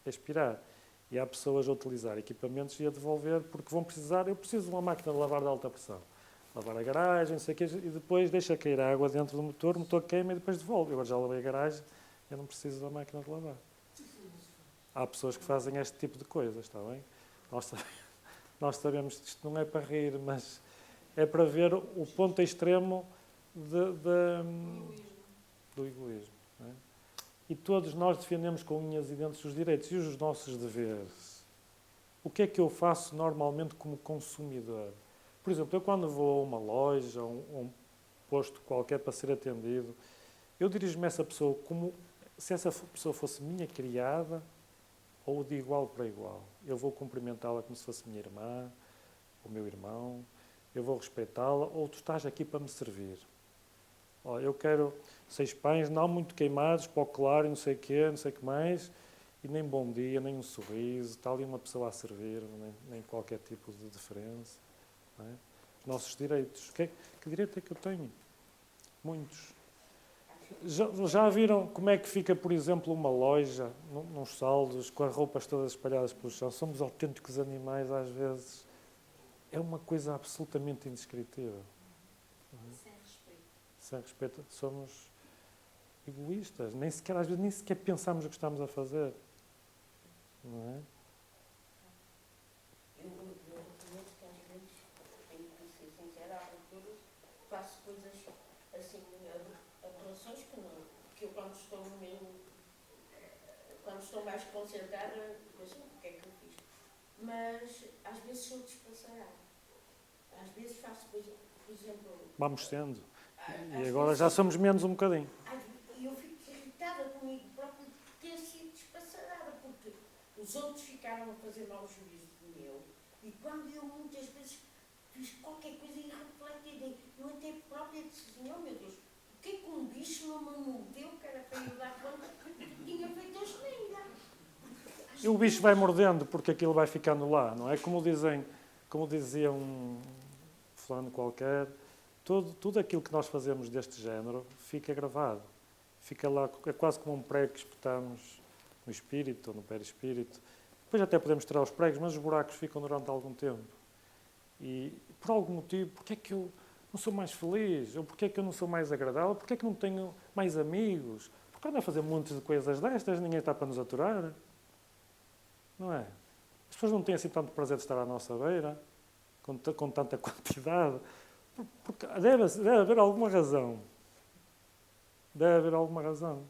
expirar. E há pessoas a utilizar equipamentos e a devolver porque vão precisar. Eu preciso de uma máquina de lavar de alta pressão. Lavar a garagem, não sei o quê, e depois deixa cair a água dentro do motor, o motor queima e depois devolve. Eu agora já lavei a garagem, eu não preciso da máquina de lavar. Há pessoas que fazem este tipo de coisas, está bem? Nós sabemos que isto não é para rir, mas é para ver o ponto extremo do egoísmo. Não é? E todos nós defendemos com unhas e dentes os direitos e os nossos deveres. O que é que eu faço normalmente como consumidor? Por exemplo, eu quando vou a uma loja ou um posto qualquer para ser atendido, eu dirijo-me a essa pessoa como se essa pessoa fosse minha criada ou de igual para igual. Eu vou cumprimentá-la como se fosse minha irmã ou meu irmão, eu vou respeitá-la, ou tu estás aqui para me servir. Ó, eu quero 6 pães, não muito queimados, para o claro, não sei o quê, não sei o que mais, e nem bom dia, nem um sorriso, está ali uma pessoa a servir, nem qualquer tipo de diferença. Não é? Os nossos direitos. Que direito é que eu tenho? Muitos. Já viram como é que fica, por exemplo, uma loja, nos saldos, com as roupas todas espalhadas pelo chão? Somos autênticos animais, às vezes. É uma coisa absolutamente indescritível. Sem respeito. Sem respeito. Somos egoístas. Às vezes nem sequer pensamos o que estamos a fazer. Não é? eu quando estou no mesmo, quando estou mais concentrada, mas o que é que eu fiz? Mas às vezes sou despassarada. Às vezes faço coisa, por exemplo. Vamos sendo. E às agora vezes- já somos menos um bocadinho. E eu fico irritada comigo própria por ter sido despassarada, porque os outros ficaram a fazer mau juízo de meu. E quando eu muitas vezes fiz qualquer coisa irrefletida, eu até própria disse, oh meu Deus, o que é que um bicho não me mordeu que era para eu dar conta que tinha feito a geneira? E o bicho vai mordendo porque aquilo vai ficando lá, não é? Como dizia um fulano qualquer, tudo aquilo que nós fazemos deste género fica gravado. Fica lá, é quase como um prego que espetamos no espírito ou no perispírito. Depois até podemos tirar os pregos, mas os buracos ficam durante algum tempo. E por algum motivo, porque é que eu não sou mais feliz? Ou porque é que eu não sou mais agradável? Porque é que não tenho mais amigos? Porque ando a fazer montes de coisas destas, ninguém está para nos aturar. Não é? As pessoas não têm assim tanto prazer de estar à nossa beira, com tanta quantidade. Porque deve haver alguma razão. Deve haver alguma razão.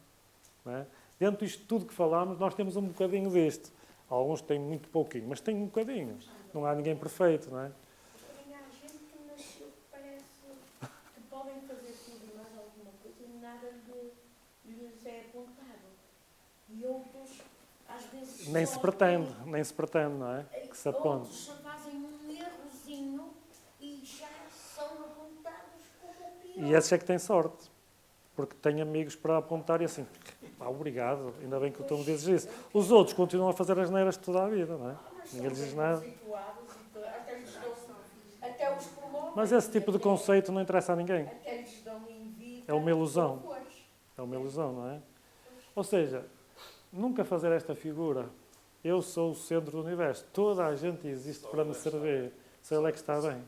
Não é? Dentro disto tudo que falámos, nós temos um bocadinho disto. Alguns têm muito pouquinho, mas têm um bocadinho. Não há ninguém perfeito, não é? Porém, há gente que nasceu que parece que podem fazer tudo e mais alguma coisa e nada lhes é apontado. E outros, às vezes, Nem se pretende, não é? Que se aponte. outros só fazem um errozinho e já são apontados como o pior. E esses é que têm sorte. Porque têm amigos para apontar e assim, obrigado, ainda bem que tu me dizes isso. Os outros continuam a fazer as neiras toda a vida, não é? Ninguém lhes diz nada. Até os promovem. Mas esse tipo de conceito não interessa a ninguém. Até lhes dão envio. É uma ilusão. É uma ilusão, não é? Ou seja, nunca fazer esta figura. Eu sou o centro do universo. Toda a gente existe para me servir. Sei lá que está bem.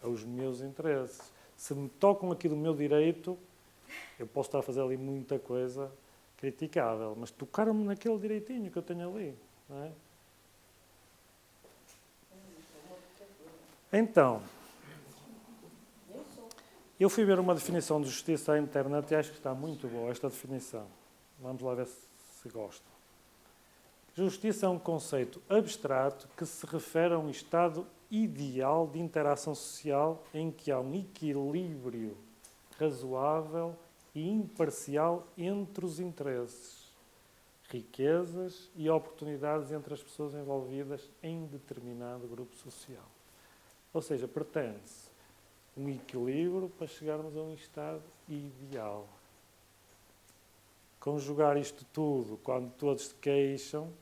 É os meus interesses. Se me tocam aqui do meu direito, eu posso estar a fazer ali muita coisa criticável, mas tocaram-me naquele direitinho que eu tenho ali. Não é? Então, eu fui ver uma definição de justiça à internet e acho que está muito boa esta definição. Vamos lá ver se gostam. Justiça é um conceito abstrato que se refere a um estado ideal de interação social em que há um equilíbrio razoável e imparcial entre os interesses, riquezas e oportunidades entre as pessoas envolvidas em determinado grupo social. Ou seja, pretende-se um equilíbrio para chegarmos a um estado ideal. Conjugar isto tudo quando todos se queixam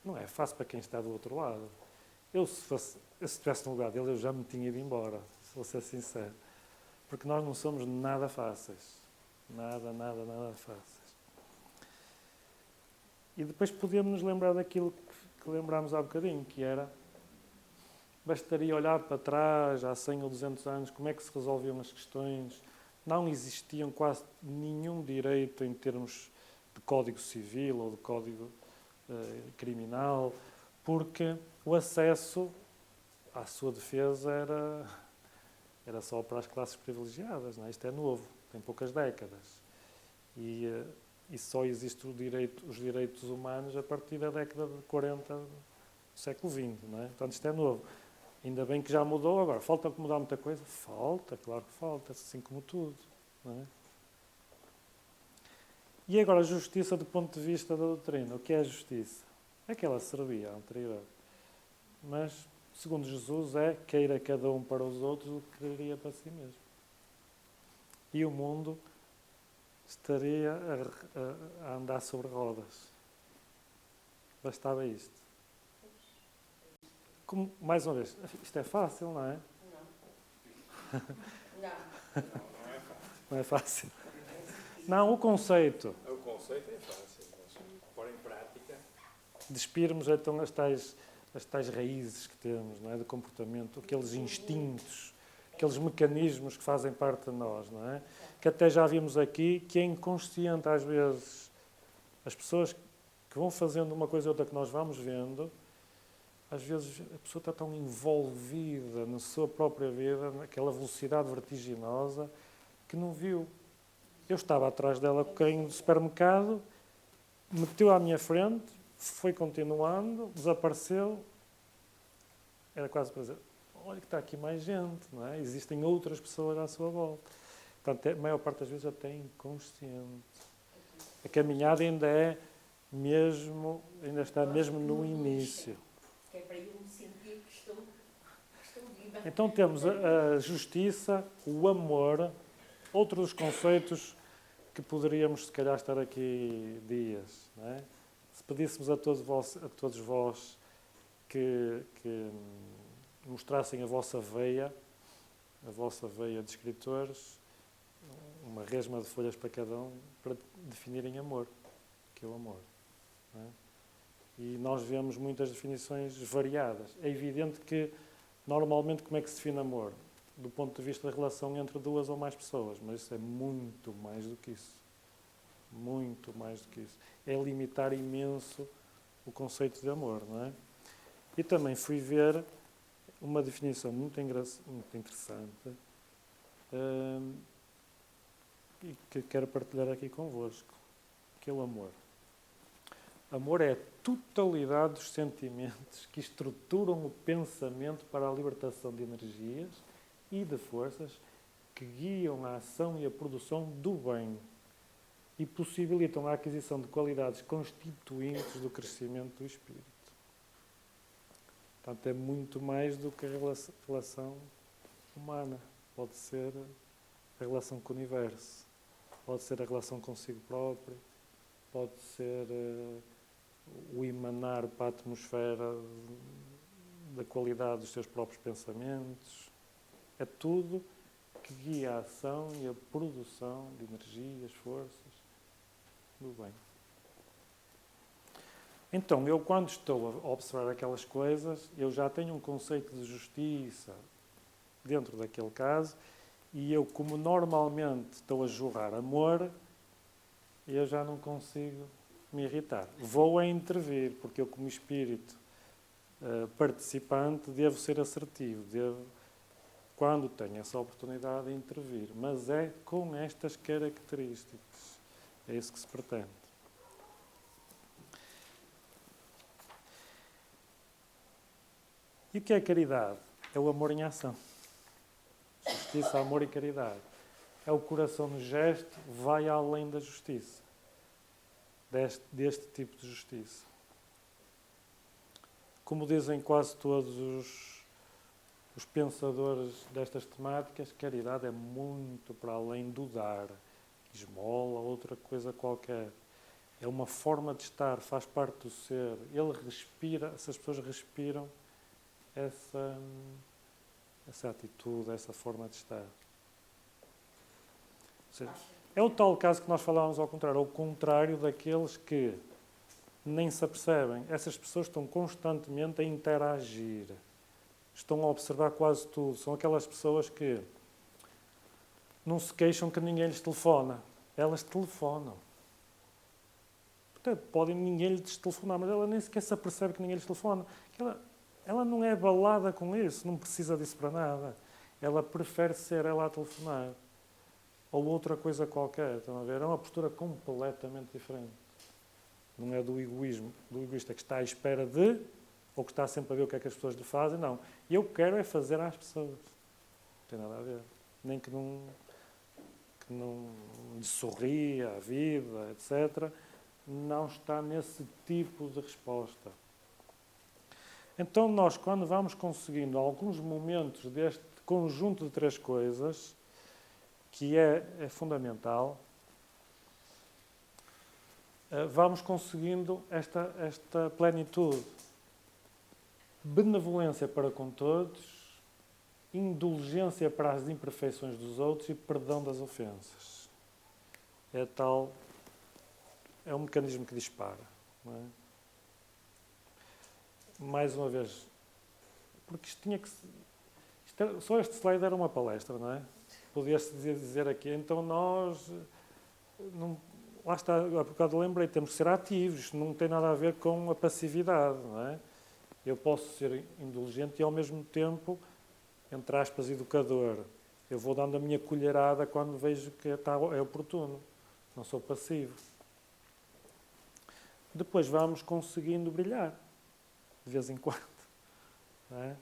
não é fácil para quem está do outro lado. Eu, se estivesse no lugar dele, eu já me tinha ido embora, se vou ser sincero. Porque nós não somos nada fáceis. Nada fáceis. E depois podíamos nos lembrar daquilo que lembrámos há bocadinho, que era, bastaria olhar para trás, há 100 ou 200 anos, como é que se resolviam as questões. Não existiam quase nenhum direito em termos de código civil ou de código criminal, porque o acesso à sua defesa era só para as classes privilegiadas. Não é? Isto é novo, tem poucas décadas. E só existem os direitos humanos a partir da década de 40 do século XX. Não é? Portanto, isto é novo. Ainda bem que já mudou agora. Falta mudar muita coisa? Falta, claro que falta, assim como tudo. Não é? E agora a justiça do ponto de vista da doutrina. O que é a justiça? É que ela servia anterior. Mas, segundo Jesus, queira cada um para os outros o que queria para si mesmo. E o mundo estaria a andar sobre rodas. Bastava isto. Como, mais uma vez, isto é fácil, não é? Não é fácil. Não, o conceito. O conceito é fácil, mas pôr em prática. Despirmos então as tais raízes que temos, não é? De comportamento, aqueles instintos, aqueles mecanismos que fazem parte de nós, não é? Que até já vimos aqui, que é inconsciente às vezes. As pessoas que vão fazendo uma coisa ou outra que nós vamos vendo, às vezes a pessoa está tão envolvida na sua própria vida, naquela velocidade vertiginosa, que não viu. Eu estava atrás dela com o carrinho do supermercado, meteu à minha frente, foi continuando, desapareceu. Era quase para dizer, olha que está aqui mais gente, não é? Existem outras pessoas à sua volta. Portanto, a maior parte das vezes até inconsciente. A caminhada ainda está mesmo no início. Que é para eu me sentir que estou viva. Então temos a justiça, o amor, outro dos conceitos que poderíamos, se calhar, estar aqui dias. Não é? Se pedíssemos a todos vós que mostrassem a vossa veia de escritores, uma resma de folhas para cada um, para definirem amor, que é o amor. Não é? E nós vemos muitas definições variadas. É evidente que, normalmente, como é que se define amor? Do ponto de vista da relação entre duas ou mais pessoas, mas isso é muito mais do que isso. Muito mais do que isso. É limitar imenso o conceito de amor, não é? E também fui ver uma definição muito interessante e que quero partilhar aqui convosco, que é o amor. Amor é a totalidade dos sentimentos que estruturam o pensamento para a libertação de energias e de forças que guiam a ação e a produção do bem e possibilitam a aquisição de qualidades constituintes do crescimento do espírito. Portanto, é muito mais do que a relação humana. Pode ser a relação com o universo, pode ser a relação consigo próprio, pode ser o emanar para a atmosfera da qualidade dos seus próprios pensamentos. É tudo que guia a ação e a produção de energias, forças do bem. Então, eu quando estou a observar aquelas coisas, eu já tenho um conceito de justiça dentro daquele caso e eu, como normalmente estou a jorrar amor, eu já não consigo me irritar. Vou a intervir, porque eu, como espírito participante, devo ser assertivo, quando tenho essa oportunidade de intervir. Mas é com estas características. É isso que se pretende. E o que é caridade? É o amor em ação. Justiça, amor e caridade. É o coração no gesto, vai além da justiça. Deste tipo de justiça. Como dizem quase todos os pensadores destas temáticas, caridade é muito para além do dar, esmola, outra coisa qualquer. É uma forma de estar, faz parte do ser. Ele respira, essas pessoas respiram essa atitude, essa forma de estar. Ou seja, é o tal caso que nós falávamos ao contrário daqueles que nem se apercebem. Essas pessoas estão constantemente a interagir, estão a observar quase tudo. São aquelas pessoas que não se queixam que ninguém lhes telefona. Elas telefonam. Portanto, ninguém lhes telefonar, mas ela nem sequer se apercebe que ninguém lhes telefona. Ela não é abalada com isso, não precisa disso para nada. Ela prefere ser ela a telefonar. Ou outra coisa qualquer, estão a ver? É uma postura completamente diferente. Não é do egoísmo, do egoísta que está à espera de, ou que está sempre a ver o que é que as pessoas lhe fazem, não. Eu quero é fazer às pessoas. Não tem nada a ver. Nem que não lhe sorria a vida, etc. Não está nesse tipo de resposta. Então nós, quando vamos conseguindo alguns momentos deste conjunto de três coisas, que é fundamental, vamos conseguindo esta plenitude. Benevolência para com todos, indulgência para as imperfeições dos outros e perdão das ofensas. É um mecanismo que dispara. Não é? Mais uma vez, porque isto tinha que... só este slide era uma palestra, não é? Podia-se dizer aqui, então nós... lá está, há bocado lembrei, temos que ser ativos, não tem nada a ver com a passividade, não é? Eu posso ser indulgente e, ao mesmo tempo, entre aspas, educador. Eu vou dando a minha colherada quando vejo que é oportuno. Não sou passivo. Depois vamos conseguindo brilhar, de vez em quando. Não é?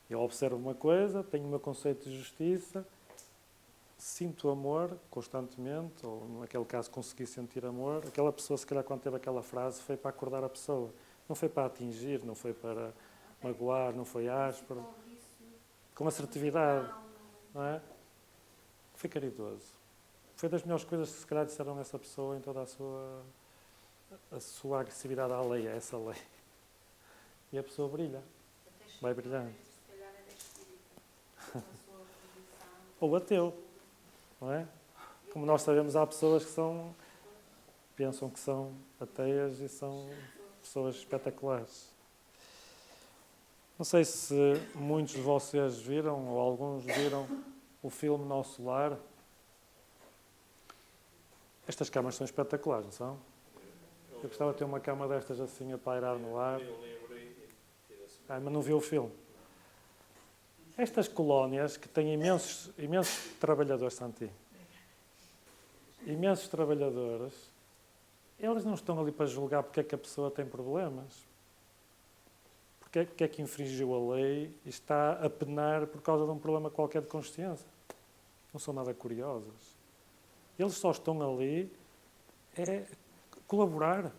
Eu observo uma coisa, tenho o meu conceito de justiça, sinto amor constantemente, ou naquele caso consegui sentir amor. Aquela pessoa, se calhar, quando teve aquela frase, foi para acordar a pessoa. Não foi para atingir, não foi para magoar, não foi áspero. Com assertividade, não é? Foi caridoso. Foi das melhores coisas que, se calhar, disseram a essa pessoa em toda a sua agressividade à lei, a essa lei. E a pessoa brilha. Vai brilhando. Se calhar era espírita. A sua posição. Ou ateu, não é? Como nós sabemos, há pessoas que pensam que são ateias e são pessoas espetaculares. Não sei se muitos de vocês viram, ou alguns viram, o filme Nosso Lar. Estas camas são espetaculares, não são? Eu gostava de ter uma cama destas assim a pairar no ar. Mas não vi o filme. Estas colónias que têm imensos trabalhadores, Santi, imensos trabalhadores, eles não estão ali para julgar porque é que a pessoa tem problemas. Porque é que infringiu a lei e está a penar por causa de um problema qualquer de consciência. Não são nada curiosos. Eles só estão ali colaborar.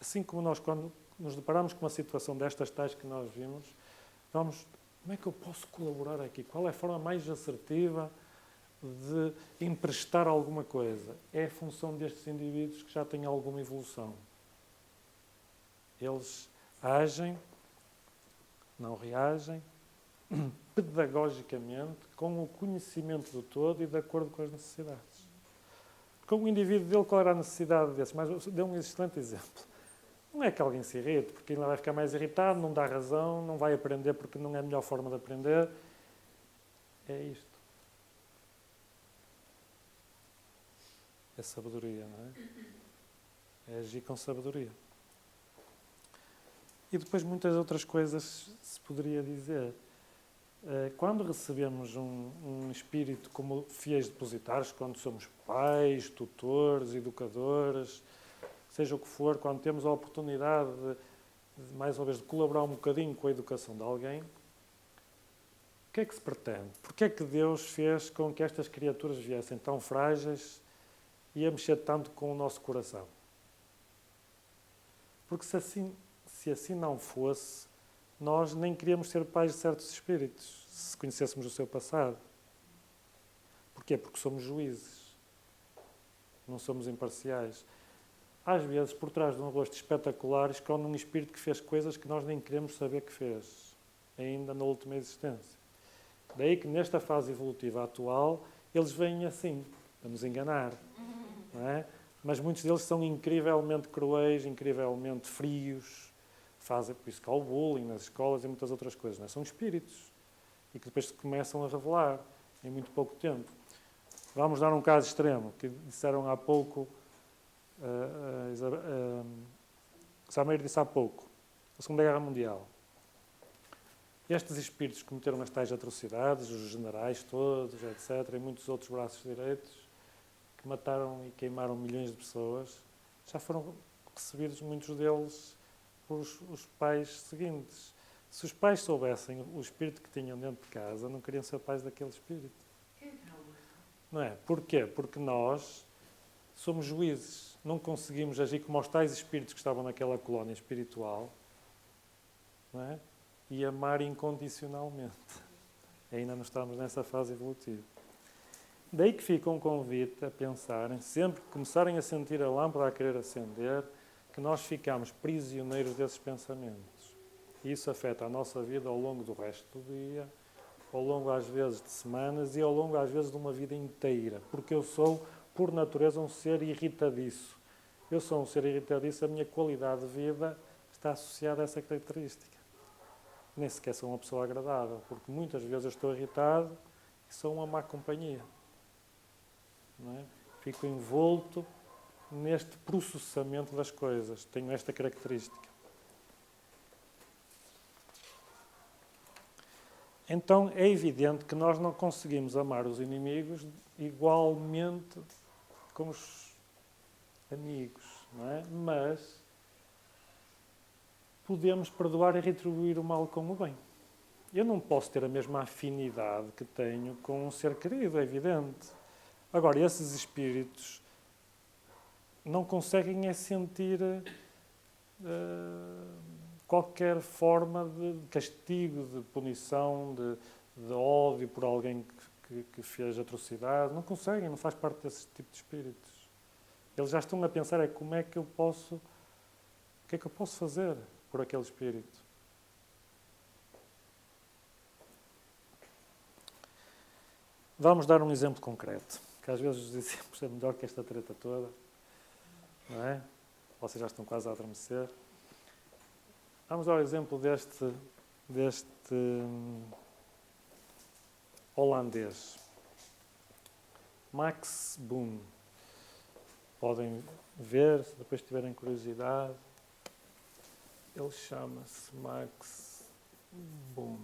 Assim como nós, quando nos deparamos com uma situação destas tais que nós vimos, como é que eu posso colaborar aqui? Qual é a forma mais assertiva de emprestar alguma coisa? É a função destes indivíduos que já têm alguma evolução. Eles agem, não reagem, pedagogicamente, com o conhecimento do todo e de acordo com as necessidades. Com o indivíduo dele, qual era a necessidade desse? Mas deu um excelente exemplo. Não é que alguém se irrite, porque ainda vai ficar mais irritado, não dá razão, não vai aprender porque não é a melhor forma de aprender. É isto. É sabedoria, não é? É agir com sabedoria. E depois muitas outras coisas se poderia dizer. Quando recebemos um espírito como fiéis depositários, quando somos pais, tutores, educadores, seja o que for, quando temos a oportunidade de mais uma vez, de colaborar um bocadinho com a educação de alguém, o que é que se pretende? Porquê é que Deus fez com que estas criaturas viessem tão frágeis e a mexer tanto com o nosso coração? Porque se assim não fosse, nós nem queríamos ser pais de certos espíritos, se conhecêssemos o seu passado. Porquê? Porque somos juízes. Não somos imparciais. Às vezes, por trás de um rosto espetacular, esconde um espírito que fez coisas que nós nem queremos saber que fez, ainda na última existência. Daí que, nesta fase evolutiva atual, eles vêm assim, para nos enganar. Não é? Mas muitos deles são incrivelmente cruéis, incrivelmente frios, fazem por isso que há o bullying nas escolas e muitas outras coisas. Não é? São espíritos e que depois se começam a revelar em muito pouco tempo. Vamos dar um caso extremo, que disseram há pouco, Sameiro disse há pouco, a Segunda Guerra Mundial. Estes espíritos que cometeram as tais atrocidades, os generais todos, etc., e muitos outros braços direitos, que mataram e queimaram milhões de pessoas, já foram recebidos, muitos deles, por os pais seguintes. Se os pais soubessem o espírito que tinham dentro de casa, não queriam ser pais daquele espírito. Não é? Porquê? Porque nós somos juízes. Não conseguimos agir como os tais espíritos que estavam naquela colónia espiritual, não é? E amar incondicionalmente. Ainda não estamos nessa fase evolutiva. Daí que fica um convite a pensarem, sempre que começarem a sentir a lâmpada a querer acender, que nós ficamos prisioneiros desses pensamentos. E isso afeta a nossa vida ao longo do resto do dia, ao longo, às vezes, de semanas e ao longo, às vezes, de uma vida inteira. Porque eu sou, por natureza, um ser irritadiço. Eu sou um ser irritadiço, a minha qualidade de vida está associada a essa característica. Nem sequer sou uma pessoa agradável, porque muitas vezes eu estou irritado e sou uma má companhia. Não é? Fico envolto neste processamento das coisas. Tenho esta característica. Então é evidente que nós não conseguimos amar os inimigos igualmente como os amigos, não é? Mas podemos perdoar e retribuir o mal com o bem. Eu não posso ter a mesma afinidade que tenho com um ser querido, é evidente. Agora, esses espíritos não conseguem sentir qualquer forma de castigo, de punição, de ódio por alguém que fez atrocidade. Não conseguem, não faz parte desse tipo de espíritos. Eles já estão a pensar o que é que eu posso fazer por aquele espírito. Vamos dar um exemplo concreto, que às vezes os exemplos é melhor que esta treta toda, não é? Vocês já estão quase a adormecer. Vamos dar o exemplo deste holandês, Max Boon. Podem ver, se depois tiverem curiosidade. Ele chama-se Max Boon.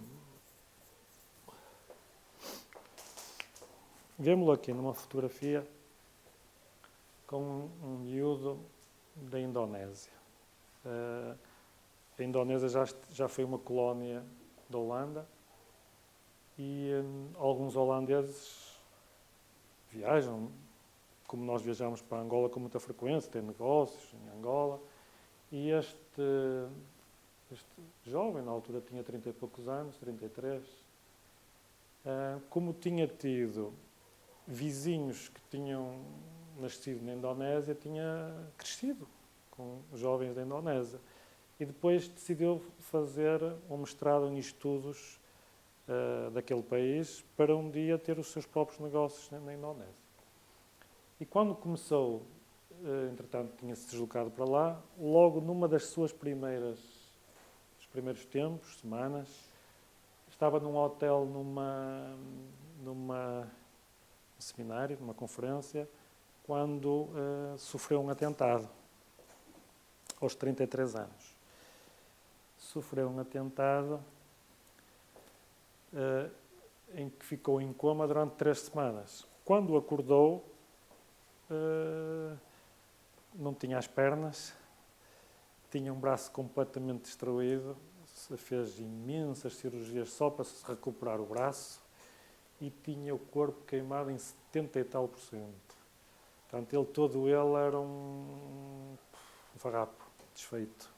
Vemo-lo aqui numa fotografia com um miúdo da Indonésia. A Indonésia já foi uma colónia da Holanda e alguns holandeses viajam, como nós viajamos para Angola com muita frequência, têm negócios em Angola, e este jovem, na altura tinha 30 e poucos anos, 33, como tinha tido vizinhos que tinham nascido na Indonésia, tinha crescido com jovens da Indonésia. E depois decidiu fazer um mestrado em estudos daquele país para um dia ter os seus próprios negócios na Indonésia. E quando começou, entretanto tinha-se deslocado para lá, logo numa das suas primeiros tempos, semanas, estava num hotel, num seminário, numa conferência, quando sofreu um atentado, aos 33 anos. Sofreu um atentado em que ficou em coma durante 3 semanas. Quando acordou, não tinha as pernas, tinha um braço completamente destruído, fez imensas cirurgias só para se recuperar o braço e tinha o corpo queimado em 70 e tal %. Portanto, todo ele era um farrapo desfeito.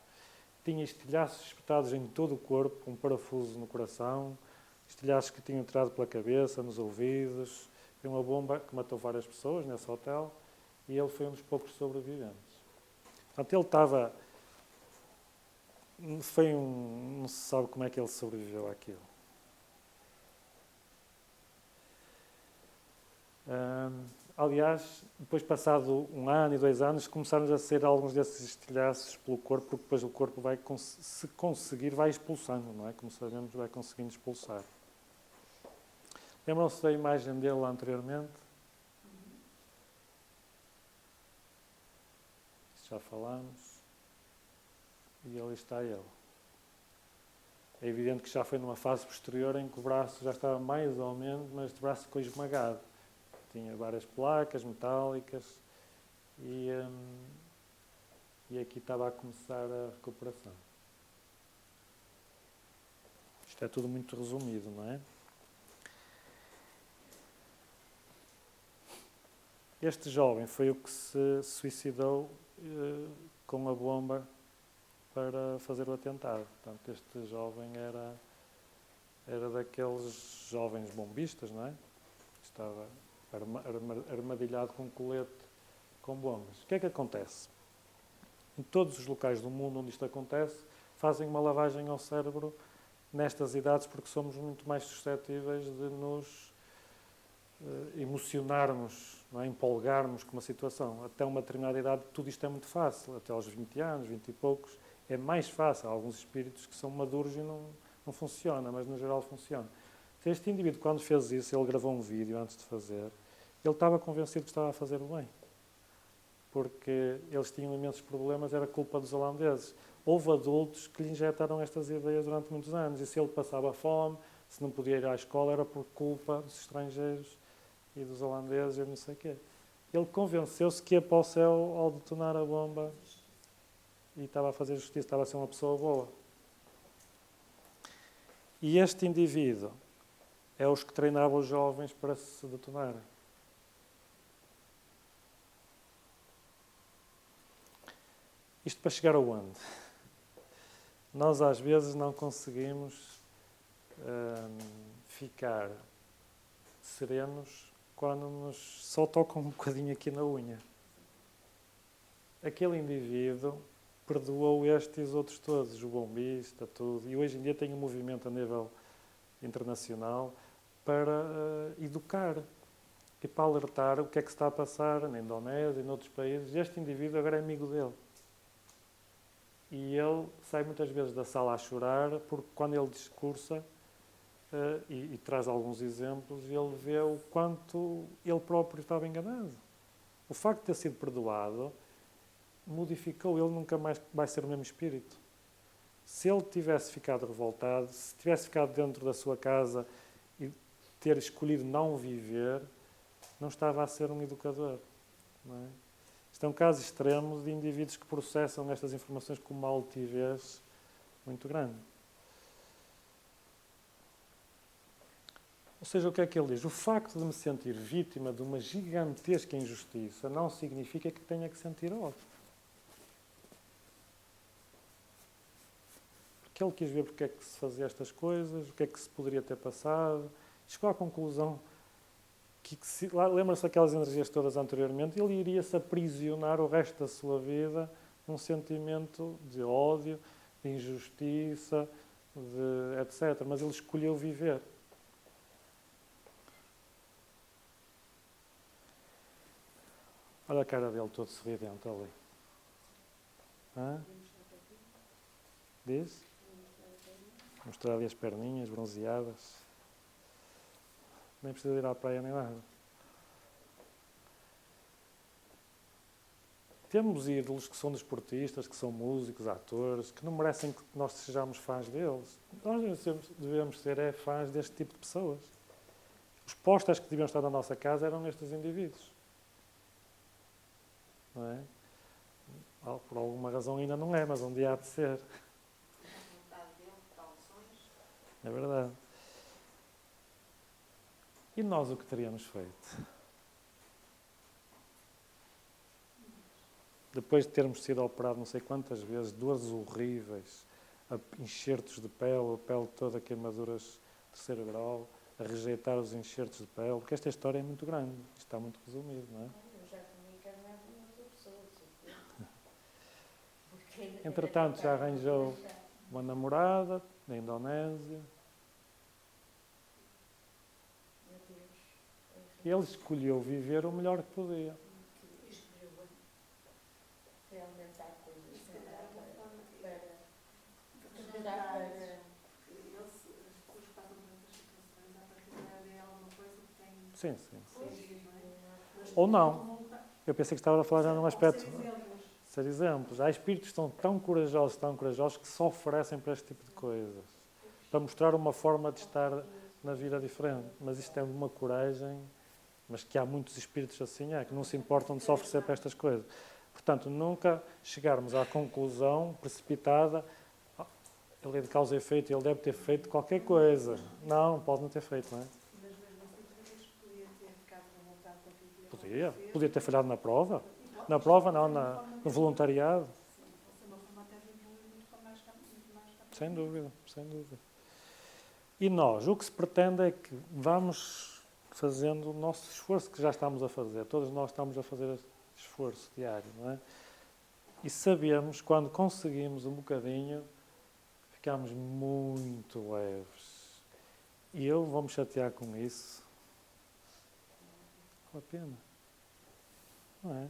Tinha estilhaços espetados em todo o corpo, um parafuso no coração, estilhaços que tinham entrado pela cabeça, nos ouvidos. Foi uma bomba que matou várias pessoas nesse hotel e ele foi um dos poucos sobreviventes. Portanto, ele estava... Não se sabe como é que ele sobreviveu àquilo. Aliás, depois passado 1 ano e 2 anos, começaram a sair alguns desses estilhaços pelo corpo, porque depois o corpo vai, se conseguir, vai expulsando, não é? Como sabemos, vai conseguindo expulsar. Lembram-se da imagem dele lá anteriormente? Isto já falámos. E ali está ele. É evidente que já foi numa fase posterior em que o braço já estava mais ou menos, mas este braço ficou esmagado. Tinha várias placas metálicas e aqui estava a começar a recuperação. Isto é tudo muito resumido, não é? Este jovem foi o que se suicidou com a bomba para fazer o atentado. Portanto, este jovem era daqueles jovens bombistas, não é? Estava armadilhado com um colete com bombas. O que é que acontece? Em todos os locais do mundo onde isto acontece, fazem uma lavagem ao cérebro nestas idades porque somos muito mais suscetíveis de nos emocionarmos, não é? Empolgarmos com uma situação. Até uma determinada idade tudo isto é muito fácil. Até aos 20 anos, 20 e poucos, é mais fácil. Há alguns espíritos que são maduros e não funciona, mas no geral funciona. Este indivíduo, quando fez isso, ele gravou um vídeo antes de fazer, ele estava convencido que estava a fazer o bem. Porque eles tinham imensos problemas, era culpa dos holandeses. Houve adultos que lhe injetaram estas ideias durante muitos anos, e se ele passava fome, se não podia ir à escola era por culpa dos estrangeiros e dos holandeses e não sei o quê. Ele convenceu-se que ia para o céu ao detonar a bomba e estava a fazer justiça, estava a ser uma pessoa boa. E este indivíduo é os que treinava os jovens para se detonarem. Isto para chegar aonde? Nós às vezes não conseguimos ficar serenos quando nos só tocam um bocadinho aqui na unha. Aquele indivíduo perdoou este e os outros todos, o bombista, tudo. E hoje em dia tem um movimento a nível internacional para educar e para alertar o que é que se está a passar na Indonésia e noutros países. Este indivíduo agora é amigo dele. E ele sai muitas vezes da sala a chorar, porque quando ele discursa e traz alguns exemplos, ele vê o quanto ele próprio estava enganado. O facto de ter sido perdoado modificou, ele nunca mais vai ser o mesmo espírito. Se ele tivesse ficado revoltado, se tivesse ficado dentro da sua casa e ter escolhido não viver, não estava a ser um educador. Não é? Isto é um caso extremo de indivíduos que processam estas informações com uma altivez muito grande. Ou seja, o que é que ele diz? O facto de me sentir vítima de uma gigantesca injustiça não significa que tenha que sentir ódio. Porque ele quis ver porque é que se fazia estas coisas, o que é que se poderia ter passado. Chegou à conclusão que lembra-se daquelas energias todas anteriormente, ele iria-se aprisionar o resto da sua vida num sentimento de ódio, de injustiça, de etc. Mas ele escolheu viver. Olha a cara dele todo sorridente ali. Hã? Diz? Mostrar ali as perninhas bronzeadas. Nem precisa ir à praia nem nada. Temos ídolos que são desportistas, que são músicos, atores, que não merecem que nós sejamos fãs deles. Nós devemos ser fãs deste tipo de pessoas. Os pósteres que deviam estar na nossa casa eram estes indivíduos. Não é? Por alguma razão ainda não é, mas um dia há de ser. É verdade. E nós o que teríamos feito? Depois de termos sido operados não sei quantas vezes, dores horríveis, enxertos de pele, a pele toda, queimaduras de terceiro grau, a rejeitar os enxertos de pele, porque esta história é muito grande, isto está muito resumido, não é? Eu já comi encarnado uma outra pessoa, Entretanto, já arranjou uma namorada na Indonésia. Ele escolheu viver o melhor que podia. Realmente há coisas que dá para As pessoas passam por muitas situações, a partir de alguma coisa que tem. Sim, sim. Mas Ou não. Eu pensei que estava a falar já num aspecto. Ser exemplos. Há espíritos que são tão corajosos, que só oferecem para este tipo de coisas. Para mostrar uma forma de estar na vida diferente. Mas isto é uma coragem, mas que há muitos espíritos assim, que não se importam de se oferecer para estas coisas. Portanto, nunca chegarmos à conclusão precipitada, ele é de causa e efeito, ele deve ter feito qualquer coisa. Não, pode não ter feito, não é? Mas mesmo assim, podia ter ficado revoltado com aquilo que ia acontecer. Podia ter falhado na prova. Na prova, não, no voluntariado. Sim, vai ser uma forma até de evoluir muito mais rápido. Sem dúvida, sem dúvida. E nós, o que se pretende é que vamos fazendo o nosso esforço, que já estamos a fazer. Todos nós estamos a fazer esforço diário, não é? E sabemos, quando conseguimos um bocadinho, ficamos muito leves. E eu vou-me chatear com isso. Vale a pena. Não é?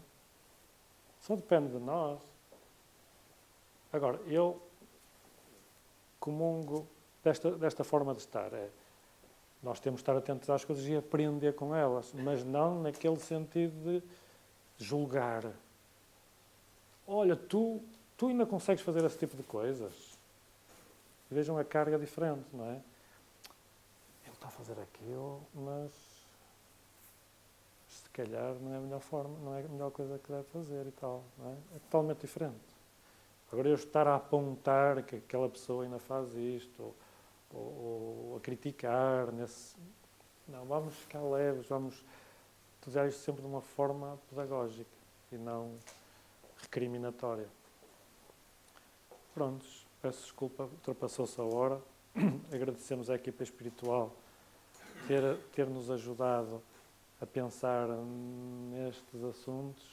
Só depende de nós. Agora, eu comungo desta forma de estar. Nós temos de estar atentos às coisas e aprender com elas, mas não naquele sentido de julgar. Olha, tu ainda consegues fazer esse tipo de coisas? Vejam a carga diferente, não é? está a fazer aquilo, mas se calhar não é a melhor forma, não é a melhor coisa que deve fazer e tal, não é? É totalmente diferente. Agora eu estar a apontar que aquela pessoa ainda faz isto, ou a criticar, não, vamos ficar leves, vamos utilizar isto sempre de uma forma pedagógica e não recriminatória. Prontos, peço desculpa, ultrapassou-se a hora. Agradecemos à equipa espiritual ter-nos ajudado a pensar nestes assuntos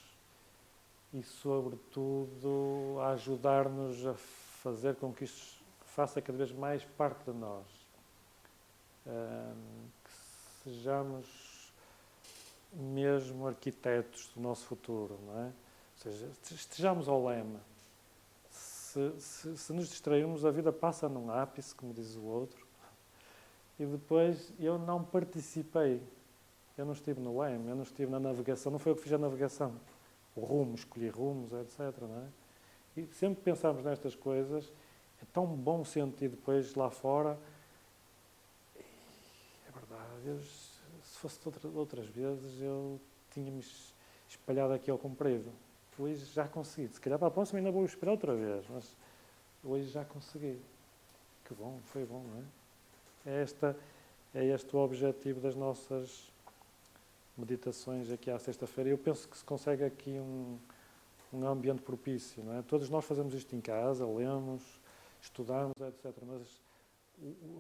e, sobretudo, a ajudar-nos a fazer com que isto faça cada vez mais parte de nós. Que sejamos mesmo arquitetos do nosso futuro, não é? Ou seja, estejamos ao leme. Se nos distrairmos, a vida passa num ápice, como diz o outro, e depois eu não participei. Eu não estive no leme, eu não estive na navegação, não foi eu que fiz a navegação. O rumo, escolhi rumos, etc. Não é? E sempre pensamos nestas coisas, é tão bom sentir depois lá fora. É verdade, se fosse outras vezes, eu tinha-me espalhado aqui ao comprido. Hoje já consegui. Se calhar para a próxima ainda vou esperar outra vez, mas hoje já consegui. Que bom, foi bom, não é? É este o objetivo das nossas meditações aqui à sexta-feira. Eu penso que se consegue aqui um ambiente propício, não é? Todos nós fazemos isto em casa, lemos, estudamos, etc. Mas